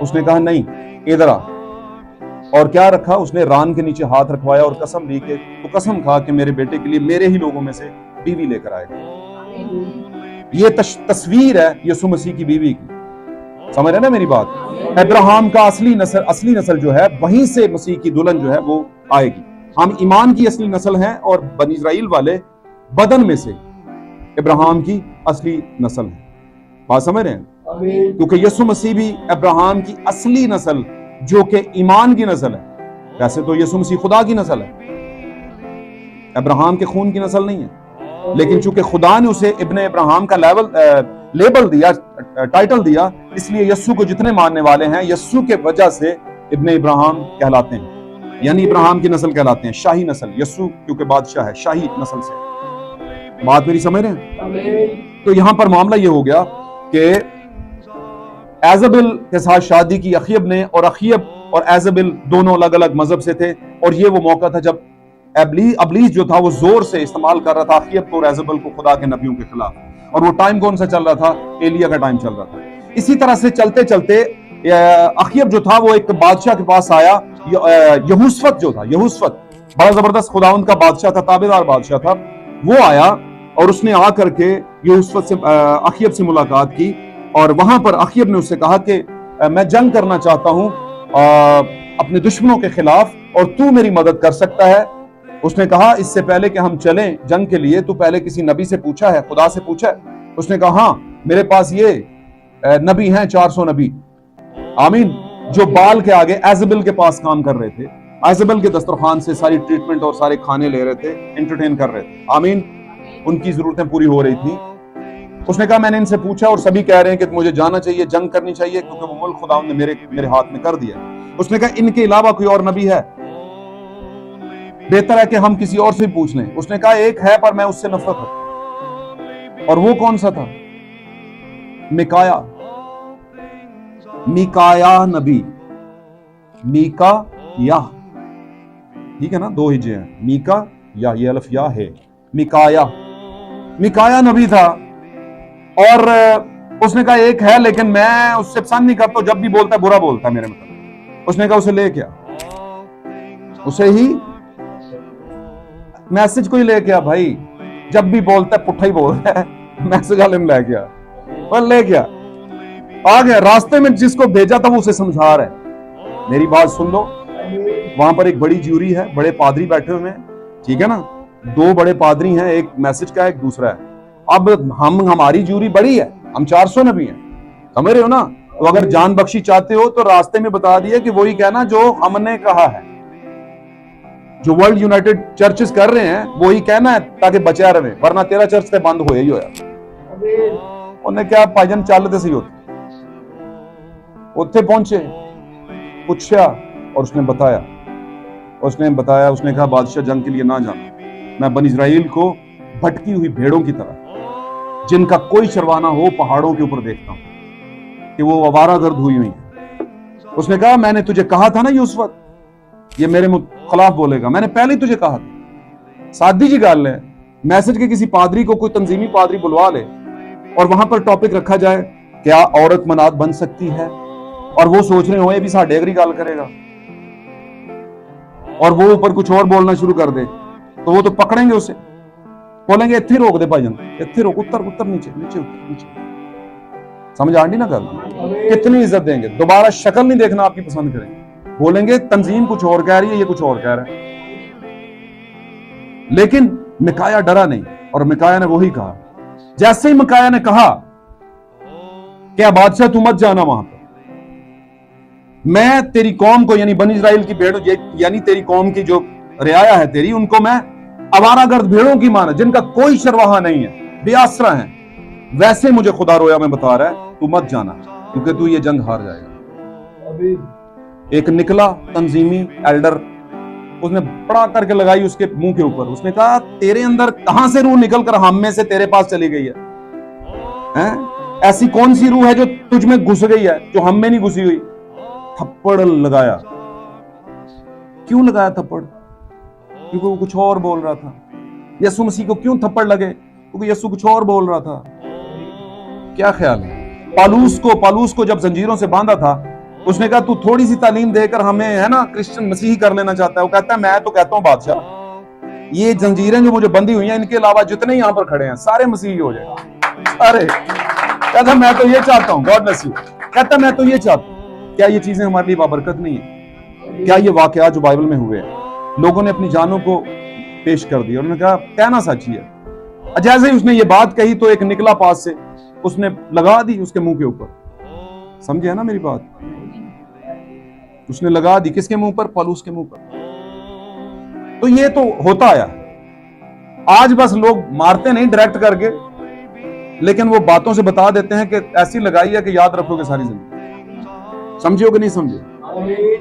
उसने कहा नहीं, इधर आ। اور کیا رکھا؟ اس نے ران کے نیچے ہاتھ رکھوایا اور قسم لی کہ تو قسم کھا کہ میرے بیٹے کے لیے میرے ہی لوگوں میں سے بیوی لے کر آئے گا۔ یہ تصویر ہے یسوع مسیح کی بیوی کی، سمجھ رہے نا میری بات؟ ابراہیم کا اصلی نسل جو ہے وہیں سے مسیح کی دلہن جو ہے وہ آئے گی۔ ہم ایمان کی اصلی نسل ہیں اور بنی اسرائیل والے بدن میں سے ابراہیم کی اصلی نسل ہے۔ بات سمجھ رہے ہیں؟ کیونکہ یسوع مسیح بھی ابراہیم کی اصلی نسل جو کہ ایمان کی نسل ہے، ویسے تو یسوع مسیح خدا کی نسل ہے، ابراہیم کے خون کی نسل نہیں ہے، لیکن چونکہ خدا نے اسے ابن ابراہیم کا لیبل دیا، ٹائٹل دیا، اس لیے یسوع کو جتنے ماننے والے ہیں یسوع کے وجہ سے ابن ابراہیم کہلاتے ہیں، یعنی ابراہیم کی نسل کہلاتے ہیں، شاہی نسل۔ یسوع کیونکہ بادشاہ ہے، شاہی نسل سے۔ بات میری سمجھ رہے ہیں؟ تو یہاں پر معاملہ یہ ہو گیا کہ ایزبل کے ساتھ شادی کی اخیب نے، اور اخیب اور ایزبل دونوں الگ الگ مذہب سے تھے، اور یہ وہ موقع تھا جب ابلیس جو تھا وہ زور سے استعمال کر رہا تھا اخیب کو اور ایزبل کو خدا کے نبیوں کے خلاف، اور وہ ٹائم کون سا چل رہا تھا؟ ایلیا کا ٹائم چل رہا تھا۔ اسی طرح سے چلتے چلتے اخیب جو تھا وہ ایک بادشاہ کے پاس آیا، یہوشفت جو تھا، یہوشفت بڑا زبردست خداوند کا بادشاہ تھا، تابعدار بادشاہ تھا، وہ آیا اور اس نے آ کر کے یہوشفت سے اخیب سے ملاقات کی، اور وہاں پر اخیب نے اس سے کہا کہ میں جنگ کرنا چاہتا ہوں اپنے دشمنوں کے خلاف، اور تو میری مدد کر سکتا ہے۔ اس نے کہا اس سے پہلے کہ ہم چلیں جنگ کے لیے تو پہلے کسی نبی سے پوچھا ہے، خدا سے پوچھا ہے؟ اس نے کہا ہاں میرے پاس یہ نبی ہیں 400 نبی، آمین، جو بال کے آگے ایزبل کے پاس کام کر رہے تھے، ایزبل کے دسترخوان سے ساری ٹریٹمنٹ اور سارے کھانے لے رہے تھے، انٹرٹین کر رہے تھے، آمین، ان کی ضرورتیں پوری ہو رہی تھیں۔ اس نے کہا میں نے ان سے پوچھا اور سبھی کہہ رہے ہیں کہ مجھے جانا چاہیے، جنگ کرنی چاہیے، کیونکہ وہ ملک خدا نے میرے ہاتھ میں کر دیا۔ اس نے کہا ان کے علاوہ کوئی اور نبی ہے؟ بہتر ہے کہ ہم کسی اور سے پوچھ لیں۔ اس نے کہا ایک ہے پر میں اس سے نفرت رکھتا ہوں، اور وہ کون سا تھا؟ میکایا نبی، میکا یا، ٹھیک ہے نا، 2 ہجے ہیں، میکا یا، یہ الف یا ہے، میکایا نبی تھا، اور اس نے کہا ایک ہے لیکن میں اس سے پسند نہیں کرتا، جب بھی بولتا ہے برا بولتا ہے میرے مطلب۔ اس نے کہا اسے لے کیا، اسے ہی میسج کو ہی لے کیا، بھائی جب بھی بولتا ہے پٹھا ہی بولتا ہے، میسج والے میں لے گیا، اور لے گیا، آ گیا، راستے میں جس کو بھیجا تھا وہ اسے سمجھا رہا ہے۔ میری بات سن لو، وہاں پر ایک بڑی جیوری ہے، بڑے پادری بیٹھے ہوئے ہیں، ٹھیک ہے نا، 2 بڑے پادری ہیں، ایک میسج کا ایک دوسرا ہے۔ اب ہماری جیوری بڑی ہے، ہم 400 نبی ہیں، سمجھ رہے ہو نا؟ تو اگر جان بخشی چاہتے ہو تو راستے میں بتا دیا کہ وہی کہنا جو ہم نے کہا ہے، جو ورلڈ یونائٹڈ چرچز کر رہے ہیں وہی کہنا ہے تاکہ بچیا رہے، ورنہ تیرا چرچ تے بند ہویا ہی ہویا۔ انہیں کیا بھائی جان چلتے سی ہوتے، اتنے پہنچے، پوچھا اور اس نے بتایا، اس نے کہا بادشاہ جنگ کے لیے نہ جانا، میں بنی اسرائیل کو بھٹکی ہوئی بھیڑوں کی طرح جن کا کوئی چروانا ہو پہاڑوں کے اوپر دیکھتا ہوں کہ وہ آوارہ گرد ہوئی ہوئی ہیں۔ اس نے کہا میں نے تجھے کہا تھا نا اس وقت یہ میرے خلاف بولے گا، میں نے پہلے ہی تجھے کہا تھا۔ سادی جی گل ہے، میسج کے کسی پادری کو کوئی تنظیمی پادری بلوا لے اور وہاں پر ٹاپک رکھا جائے کیا عورت مناد بن سکتی ہے، اور وہ سوچ رہے ہوئے بھی ساڈے اگری گل کرے گا، اور وہ اوپر کچھ اور بولنا شروع کر دے تو وہ تو پکڑیں گے اسے، بولیں گے اتنے روک دے بھائی جان، اتنے روک، اتر نیچے، سمجھ آ رہی نا گل؟ کتنی عزت دیں گے، دوبارہ شکل نہیں دیکھنا آپ کی پسند کریں گے، بولیں گے تنظیم کچھ اور کہہ رہی ہے، یہ کچھ اور کہہ رہا ہے۔ لیکن میکایا ڈرا نہیں، اور میکایا نے وہی کہا، جیسے ہی میکایا نے کہا کہ بادشاہ تو مت جانا وہاں پر، میں تیری قوم کو، یعنی بنی اسرائیل کی بھیڑ، یعنی تیری قوم کی جو رعایا ہے تیری، ان کو میں آوارہ گرد بھیڑوں کی مانا، جن کا کوئی چرواہا نہیں ہے، بے آسرا ہیں، ویسے مجھے خدا رویا میں بتا رہا ہے تو مت جانا کیونکہ تو یہ جنگ ہار جائے گا۔ ایک نکلا تنظیمی ایلڈر، اس نے پڑا کر کے لگائی اس کے منہ کے اوپر، اس نے کہا تیرے اندر کہاں سے روح نکل کر ہم میں سے تیرے پاس چلی گئی ہے؟ ایسی کون سی روح ہے جو تجھ میں گھس گئی ہے جو ہم میں نہیں گھسی ہوئی؟ تھپڑ لگایا۔ کیوں لگایا تھپڑ؟ کیونکہ وہ کچھ اور بول رہا تھا۔ یسوع مسیح کو کیوں تھپڑ لگے؟ کیونکہ یسوع کچھ اور بول رہا تھا۔ کیا خیال ہے؟ پالوس کو جب زنجیروں سے باندھا تھا उसने कहा तू थोड़ी सी तालीम देकर हमें है ना क्रिश्चियन मसीही कर लेना चाहता है। वो कहता है मैं तो कहता हूँ बादशाह, ये जंजीरें जो मुझे बंधी हुई हैं, इनके अलावा जितने यहाँ पर खड़े हैं सारे मसीही हो जाएगा। अरे कहता मैं तो ये चाहता हूँ, गॉड ब्लेस यू। कहता मैं तो ये चाहता हूँ। क्या ये चीजें हमारे लिए बाबरकत नहीं है? क्या ये वाकया जो बाइबल में हुए हैं, लोगों ने अपनी जानों को पेश कर दिया, उन्होंने कहा कहना सच ही है। जैसे ही उसने ये बात कही तो एक निकला पास से, उसने लगा दी उसके मुंह के ऊपर। समझे ना मेरी बात? उसने लगा दी किसके मुंह पर? पौलुस के मुंह पर। तो ये तो होता आया। आज बस लोग मारते नहीं डायरेक्ट करके, लेकिन वो बातों से बता देते हैं कि ऐसी लगाई है कि याद रखोगे सारी जिंदगी। समझे हो कि नहीं समझे?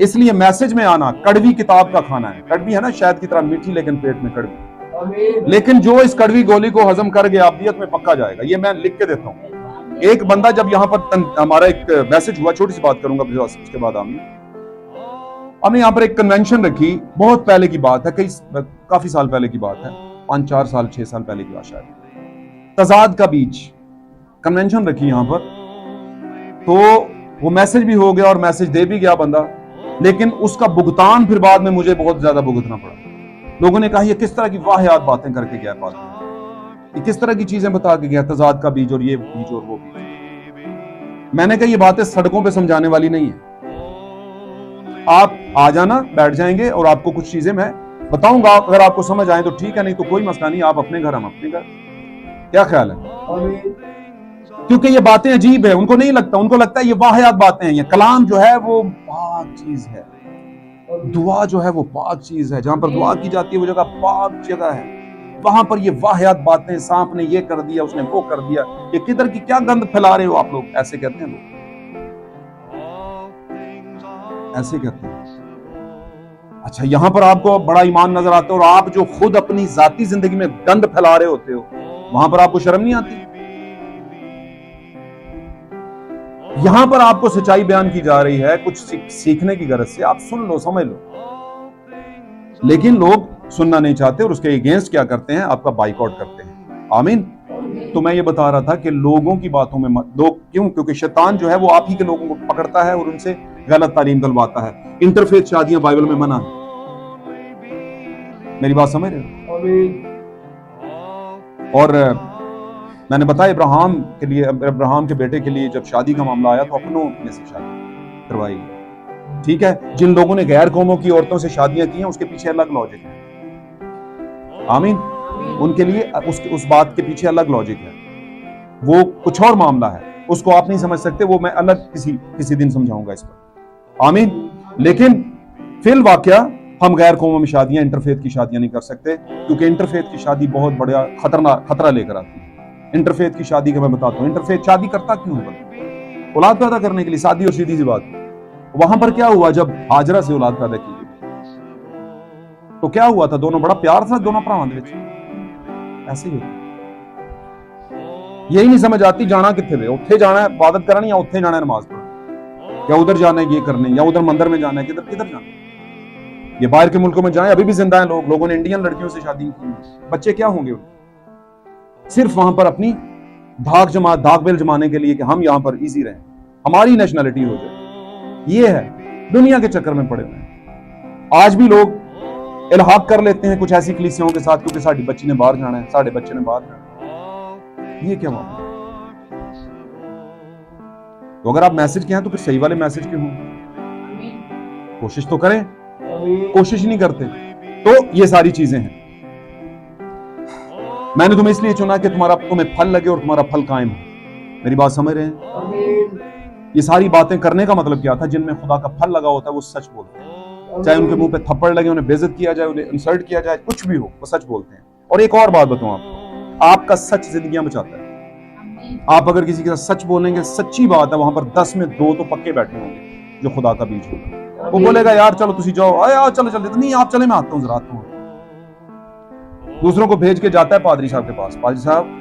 इसलिए मैसेज में आना कड़वी किताब का खाना है। कड़वी है ना शहद की तरह मीठी, लेकिन पेट में कड़वी। लेकिन जो इस कड़वी गोली को हजम कर गया अब्दियत में पक्का जाएगा। ये मैं लिख के देता हूं। एक बंदा जब यहाँ पर हमारा एक मैसेज हुआ, छोटी सी बात करूंगा उसके बाद हमने यहाँ पर एक कन्वेंशन रखी। बहुत पहले की बात है, काफी साल पहले की बात है, 5-4 साल 6 साल पहले की बात शायद। तजाद का बीज कन्वेंशन रखी यहाँ पर। तो वो मैसेज भी हो गया और मैसेज दे भी गया बंदा, लेकिन उसका भुगतान फिर बाद में मुझे बहुत ज्यादा भुगतना पड़ा। लोगों ने कहा ये किस तरह की वाहियात बातें करके गया, बाद में ये किस तरह की चीजें बता के गया, तजाद का बीज और ये बीज और वो बीज। मैंने कहा ये बातें सड़कों पे समझाने वाली नहीं है। आप आ जाना, बैठ जाएंगे और आपको कुछ चीजें मैं बताऊंगा। अगर आपको समझ आए तो ठीक है, नहीं तो कोई मसला नहीं। आप अपने घर, हम अपने घर। क्या ख्याल है? क्योंकि ये बातें अजीब है, उनको नहीं लगता, उनको लगता है ये वाहियात बातें हैं। ये कलाम जो है वो पाक चीज है, दुआ जो है वो पाक चीज है। जहां पर दुआ की जाती है वो जगह पाक जगह है। वहां पर ये वाहियात बातें, सांप ने ये कर दिया, उसने वो कर दिया, ये किधर की क्या गंद फैला रहे हो आप लोग, ऐसे कहते हैं लोग, ऐसे कहते हैं। अच्छा, यहां पर आपको बड़ा ईमान नजर आता है और आप जो खुद अपनी जाती जिंदगी में गंद फैला रहे होते हो, वहां पर आपको शर्म नहीं आती? यहां पर आपको सच्चाई बयान की जा रही है कुछ सीखने की गरज से, आप सुन लो, समझ लो, लेकिन लोग सुनना नहीं चाहते और उसके अगेंस्ट क्या करते हैं? आपका बाइकआउट करते हैं। आमीन। तो मैं ये बता रहा था कि लोगों की बातों में लोग क्यों? क्योंकि शैतान जो है वो आप ही के लोगों को पकड़ता है और उनसे गलत तालीम दिलवाता है। इंटरफेथ शादियां बाइबल में मना है। मेरी बात समझ रहे हो? और मैंने बताया इब्राहिम के लिए, इब्राहिम के बेटे के लिए जब शादी का मामला आया तो अपनों में से शादी करवाई। ठीक है, जिन लोगों ने गैर कौमों की औरतों से शादियां की हैं उसके पीछे अलग लॉजिक है। आमीन। उनके लिए उस बात के पीछे अलग लॉजिक है, वो कुछ और मामला है, उसको आप नहीं समझ सकते, वो मैं अलग किसी दिन समझाऊंगा इस पर। आमीन। लेकिन फिल वाकया हम गैर कौमों में शादियां, इंटरफेथ की शादियां नहीं कर सकते, क्योंकि इंटरफेथ की शादी बहुत बड़ा खतरा लेकर आती है। इंटरफेथ की शादी का मैं बताता हूं, इंटरफेथ शादी करता क्यों है? औलाद पैदा करने के लिए, शादी और सीधी सी बात। वहां पर क्या हुआ जब हाजरा से औलाद पैदा की गई तो क्या हुआ था? दोनों बड़ा प्यार था, दोनों भरावां दे विच ऐसे ही। यही नहीं समझ आती जाना किथे वे, उत्थे जाना है इबादत करनी या उत्थे जाना है नमाज पढ़ने, या उधर जाना है ये करने, या उधर मंदिर में जाना है, किधर किधर जाना है? ये बाहर के मुल्कों में जाए, अभी भी जिंदा है लोग, लोगों ने इंडियन लड़कियों से शादी की, बच्चे क्या होंगे उनके? सिर्फ वहां पर अपनी धाक बेल जमाने के लिए कि हम यहां पर इजी रहें, हमारी नेशनैलिटी हो जाए। ये है, दुनिया के चक्कर में पड़े हुए हैं। आज भी लोग इल्हाक कर लेते हैं कुछ ऐसी कलीसियाओं के साथ, क्योंकि साडी बच्ची ने बाहर जाना है, साडे बच्चे ने बाहर जाना है। ये क्या मामला? तो अगर आप मैसेज के हैं तो फिर सही वाले मैसेज के हों, कोशिश तो करें, कोशिश नहीं करते। तो ये सारी चीजें हैं। मैंने तुम्हें इसलिए चुना कि तुम्हें फल लगे और तुम्हारा फल कायम हो। मेरी बात समझ रहे हैं? ये सारी बातें करने का मतलब क्या था? जिनमें खुदा का फल लगा होता है वो सच बोलते हैं, चाहे उनके मुंह पे थप्पड़ लगे, उन्हें बेइज्जत किया जाए, उन्हें इंसल्ट किया जाए, कुछ भी हो, वो सच बोलते हैं। और एक और बात बताऊं आपको, आपका सच जिंदगियां बचाता है। आप अगर किसी के साथ सच बोलेंगे, सच्ची बात है, वहां पर 10 में 2 तो पक्के बैठे होंगे जो खुदा का बीज होगा। वो बोलेगा यार चलो तुसी जाओ, यार चलो चलो, नहीं आप चले, मैं आता हूं, जरा आता हूं। दूसरों को भेज के जाता है पादरी साहब के पास, पादरी साहब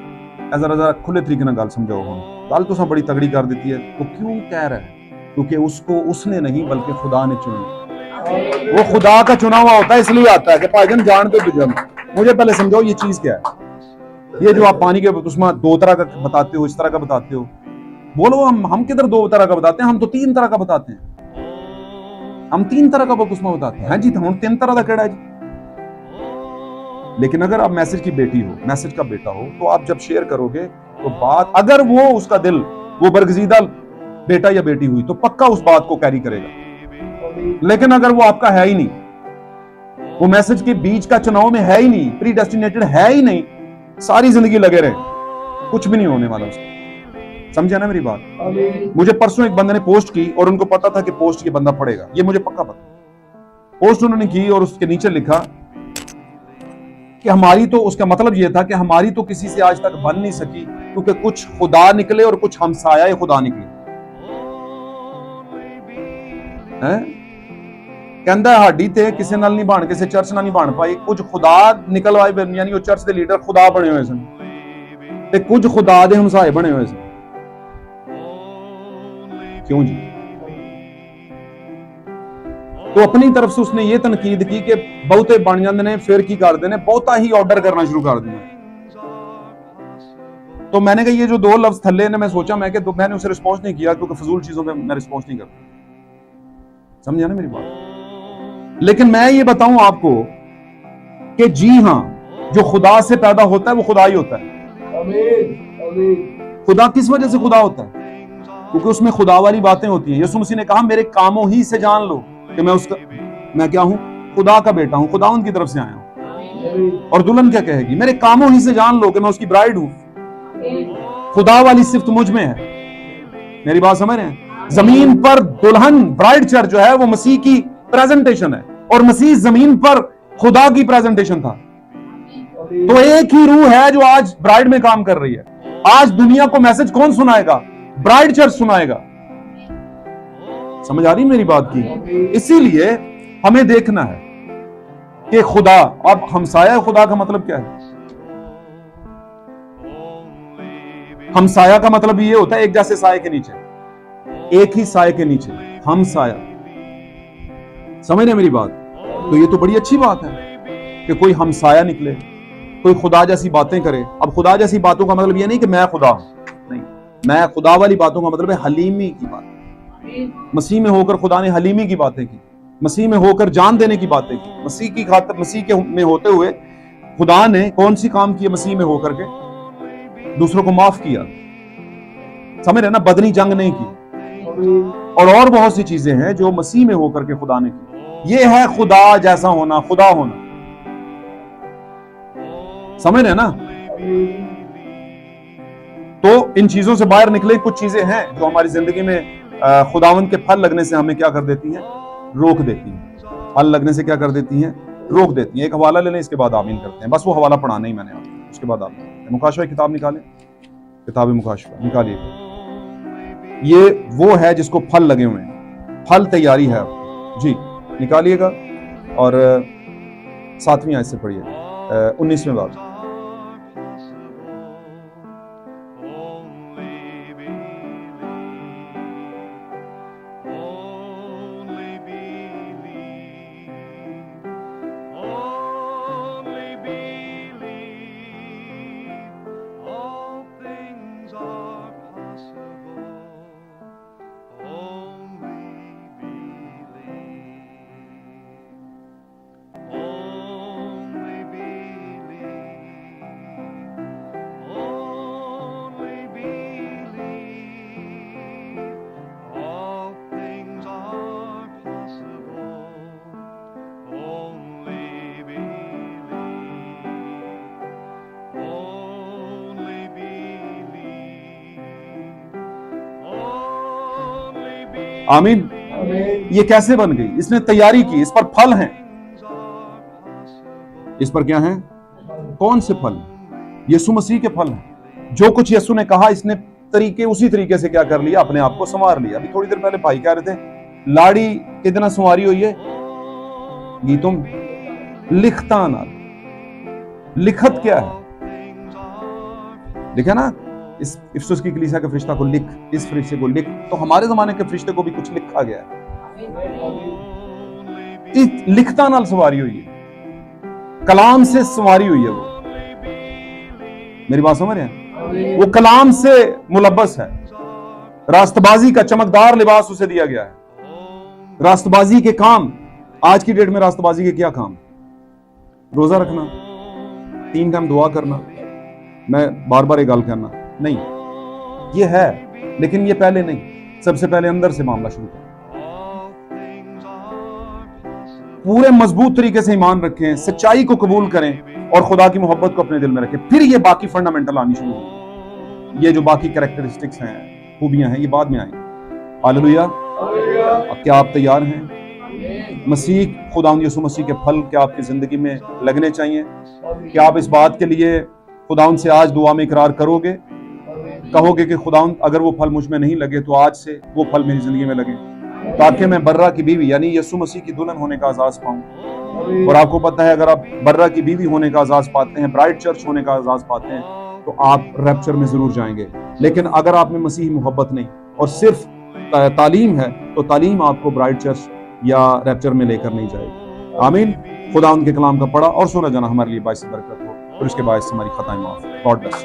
जरा खुले तरीके ना गल समझाओ, हम गल तो सब बड़ी तगड़ी कर देती है। तो क्यों कह रहा है? क्योंकि उसको उसने नहीं बल्कि खुदा ने चुना। वो खुदा का चुना हुआ होता है, इसलिए आता है कि भाईजान जान के दुजम मुझे पहले समझाओ ये चीज क्या है। ये जो आप पानी के उसमें 2 तरह का बताते हो, इस तरह का बताते हो, बोलो हम किधर 2 तरह का बताते हैं? हम तो 3 तरह का बताते हैं। ہم 3 طرح کا بپتسمہ بتاتے ہیں. ہاں جی ہن 3 طرح دا کیڑا ہے جی. لیکن اگر آپ میسج کی بیٹی ہو, میسج کا بیٹا ہو, تو آپ جب شیئر کرو گے تو بات, اگر وہ اس کا دل وہ برگزیدہ بیٹا یا بیٹی ہوئی تو پکا اس بات کو کیری کرے گا. لیکن اگر وہ آپ کا ہے ہی نہیں, وہ میسج کے بیچ کا چناؤ میں ہے ہی نہیں, پری ڈیسٹینیٹڈ ہے ہی نہیں, ساری زندگی لگے رہے, کچھ بھی نہیں ہونے والا اس کو. سمجھا نا میری بات؟ مجھے پرسوں ایک بندے نے پوسٹ کی اور ان کو پتا تھا کہ پوسٹ یہ بندہ پڑھے گا, یہ مجھے پکا پتا. پوسٹ انہوں نے کی اور اس کے نیچے لکھا کہ ہماری تو, اس کا مطلب یہ تھا کہ ہماری تو کسی سے آج تک بن نہیں سکی کیونکہ کچھ خدا نکلے اور کچھ ہمسایہ خدا نکلے. کہندا ہاڈی تے کسے نال نہیں بن, کسے چرچ نال نہیں بن پائی, کچھ خدا نکل آئے, یعنی وہ چرچ دے لیڈر خدا بنے ہوئے سن تے کچھ خدا دے ہمسائے بنے ہوئے سن. کیوں جی؟ تو اپنی طرف سے اس نے یہ تنقید کی کہ بہتے بن جاندے نے, پھر کی کر دینے, بہتا ہی آرڈر کرنا شروع کر دیا. تو میں نے کہا یہ جو 2 لفظ تھلے نے, میں سوچا میں نے اسے رسپانس نہیں کیا کیونکہ فضول چیزوں پہ میں رسپانس نہیں کرتا. سمجھا نا میری بات؟ لیکن میں یہ بتاؤں آپ کو کہ جی ہاں, جو خدا سے پیدا ہوتا ہے وہ خدا ہی ہوتا ہے. خدا کس وجہ سے خدا ہوتا ہے؟ کیونکہ اس میں خدا والی باتیں ہوتی ہیں. یسوع مسیح نے کہا میرے کاموں ہی سے جان لو کہ میں کیا ہوں, خدا کا بیٹا ہوں, خدا ان کی طرف سے آیا ہوں. اور دلہن کیا کہے گی, میرے کاموں ہی سے جان لو کہ میں اس کی برائیڈ ہوں. خدا والی صفت مجھ میں ہے. میری بات سمجھ رہے ہیں؟ زمین پر دلہن برائیڈ چرچ جو ہے وہ مسیح کی پریزنٹیشن ہے, اور مسیح زمین پر خدا کی پریزنٹیشن تھا. تو ایک ہی روح ہے جو آج برائیڈ میں کام کر رہی ہے. آج دنیا کو میسج کون سنائے گا؟ برائیڈ چرچ سنائے گا. سمجھ آ رہی میری بات کی؟ اسی لیے ہمیں دیکھنا ہے کہ خدا, اب ہمسایہ خدا کا مطلب کیا ہے؟ ہمسایہ کا مطلب یہ ہوتا ہے ایک جیسے سائے کے نیچے, ایک ہی سائے کے نیچے ہمسایہ. سمجھ رہے میری بات؟ تو یہ تو بڑی اچھی بات ہے کہ کوئی ہمسایہ نکلے, کوئی خدا جیسی باتیں کرے. اب خدا جیسی باتوں کا مطلب یہ نہیں کہ میں خدا ہوں, نہیں, میں خدا والی باتوں کا مطلب ہے حلیمی کی بات. مسیح میں ہو کر خدا نے حلیمی کی باتیں کی, مسیح میں ہو کر جان دینے کی باتیں کی. مسیح کی خاطر, مسیح کے میں ہوتے ہوئے خدا نے کون سی کام کیے مسیح میں ہو کر کے؟ دوسروں کو معاف کیا. سمجھ رہے نا؟ بدنی جنگ نہیں کی, اور بہت سی چیزیں ہیں جو مسیح میں ہو کر کے خدا نے کی. یہ ہے خدا جیسا ہونا, خدا ہونا. سمجھ رہے نا؟ تو ان چیزوں سے باہر نکلے. کچھ چیزیں ہیں جو ہماری زندگی میں خداوند کے پھل لگنے سے ہمیں کیا کر دیتی ہیں؟ روک دیتی ہیں. پھل لگنے سے کیا کر دیتی ہیں؟ روک دیتی ہیں. ایک حوالہ لے لیں, اس کے بعد آمین کرتے ہیں. بس وہ حوالہ پڑھانا ہی میں نے, اس کے بعد آمین کرتے ہیں. مکاشفہ کتاب نکالیں, کتاب مکاشفہ نکالیے. یہ وہ ہے جس کو پھل لگے ہوئے ہیں, پھل تیاری ہے جی, نکالیے گا. اور 7ویں آیت سے پڑھیے, 19ویں باب. آمین. یہ کیسے بن گئی؟ اس نے تیاری کی, اس پر پھل ہیں. اس پر کیا ہیں؟ کون سے پھل؟ یسوع مسیح کے پھل ہیں. جو کچھ یسوع نے کہا اس نے اسی طریقے سے کیا کر لیا؟ اپنے آپ کو سنوار لیا. ابھی تھوڑی دیر پہلے بھائی کہہ رہے تھے لاڑی کتنا سنواری ہوئی ہے گیتوں لکھتا نہ. لکھت کیا ہے؟ لکھا نا, اس افسوس کی کلیسا کے فرشتہ کو لکھ, اس فرشتے کو لکھ. تو ہمارے زمانے کے فرشتے کو بھی کچھ لکھا گیا ہے. لکھتا نال سواری ہوئی ہے, کلام سے سواری ہوئی ہے. وہ میری بات سمجھ رہے ہیں؟ وہ کلام سے ملبس ہے. راست بازی کا چمکدار لباس اسے دیا گیا ہے. रास्तबाजी के काम, आज की डेट में रास्तबाजी के क्या काम? रोजा रखना, 3 टाइम दुआ करना, मैं बार बार ये गल करना नहीं, ये है, लेकिन ये पहले नहीं, सबसे पहले अंदर से मामला शुरू करें, पूरे मजबूत तरीके से ईमान रखें, सच्चाई को कबूल करें और खुदा की मोहब्बत को अपने दिल में रखें, फिर ये बाकी फंडामेंटल आनी शुरू होगी। ये जो बाकी कैरेक्टरिस्टिक्स हैं, खूबियां हैं, ये बाद में आएंगी। हालेलुया। क्या आप तैयार हैं? मसीह खुदा यीशु मसीह के फल क्या आपकी जिंदगी में लगने चाहिए? क्या आप इस बात के लिए खुदाउन से आज दुआ में इकरार करोगे, कहोगे कि खुदाउन अगर वो फल मुझ में नहीं लगे तो आज से वो फल मेरी जिंदगी में लगे, ताकि मैं बर्रा की बीवी यानी यीशु मसीह की दुल्हन होने का एहसास पाऊं। और आपको पता है, अगर आप बर्रा की बीवी होने का एहसास पाते हैं, ब्राइड चर्च होने का एहसास पाते हैं, तो आप रैप्चर में जरूर जाएंगे। लेकिन अगर आप में मसीही मोहब्बत नहीं और सिर्फ तालीम है, तो तालीम आपको ब्राइड चर्च या रैप्चर में लेकर नहीं जाएगी। आमीन। खुदा उनके कलाम का पढ़ा और सुना जाना हमारे लिए बाइस बरकत हो, और इसके बायस हमारी खताएं माफ। God bless.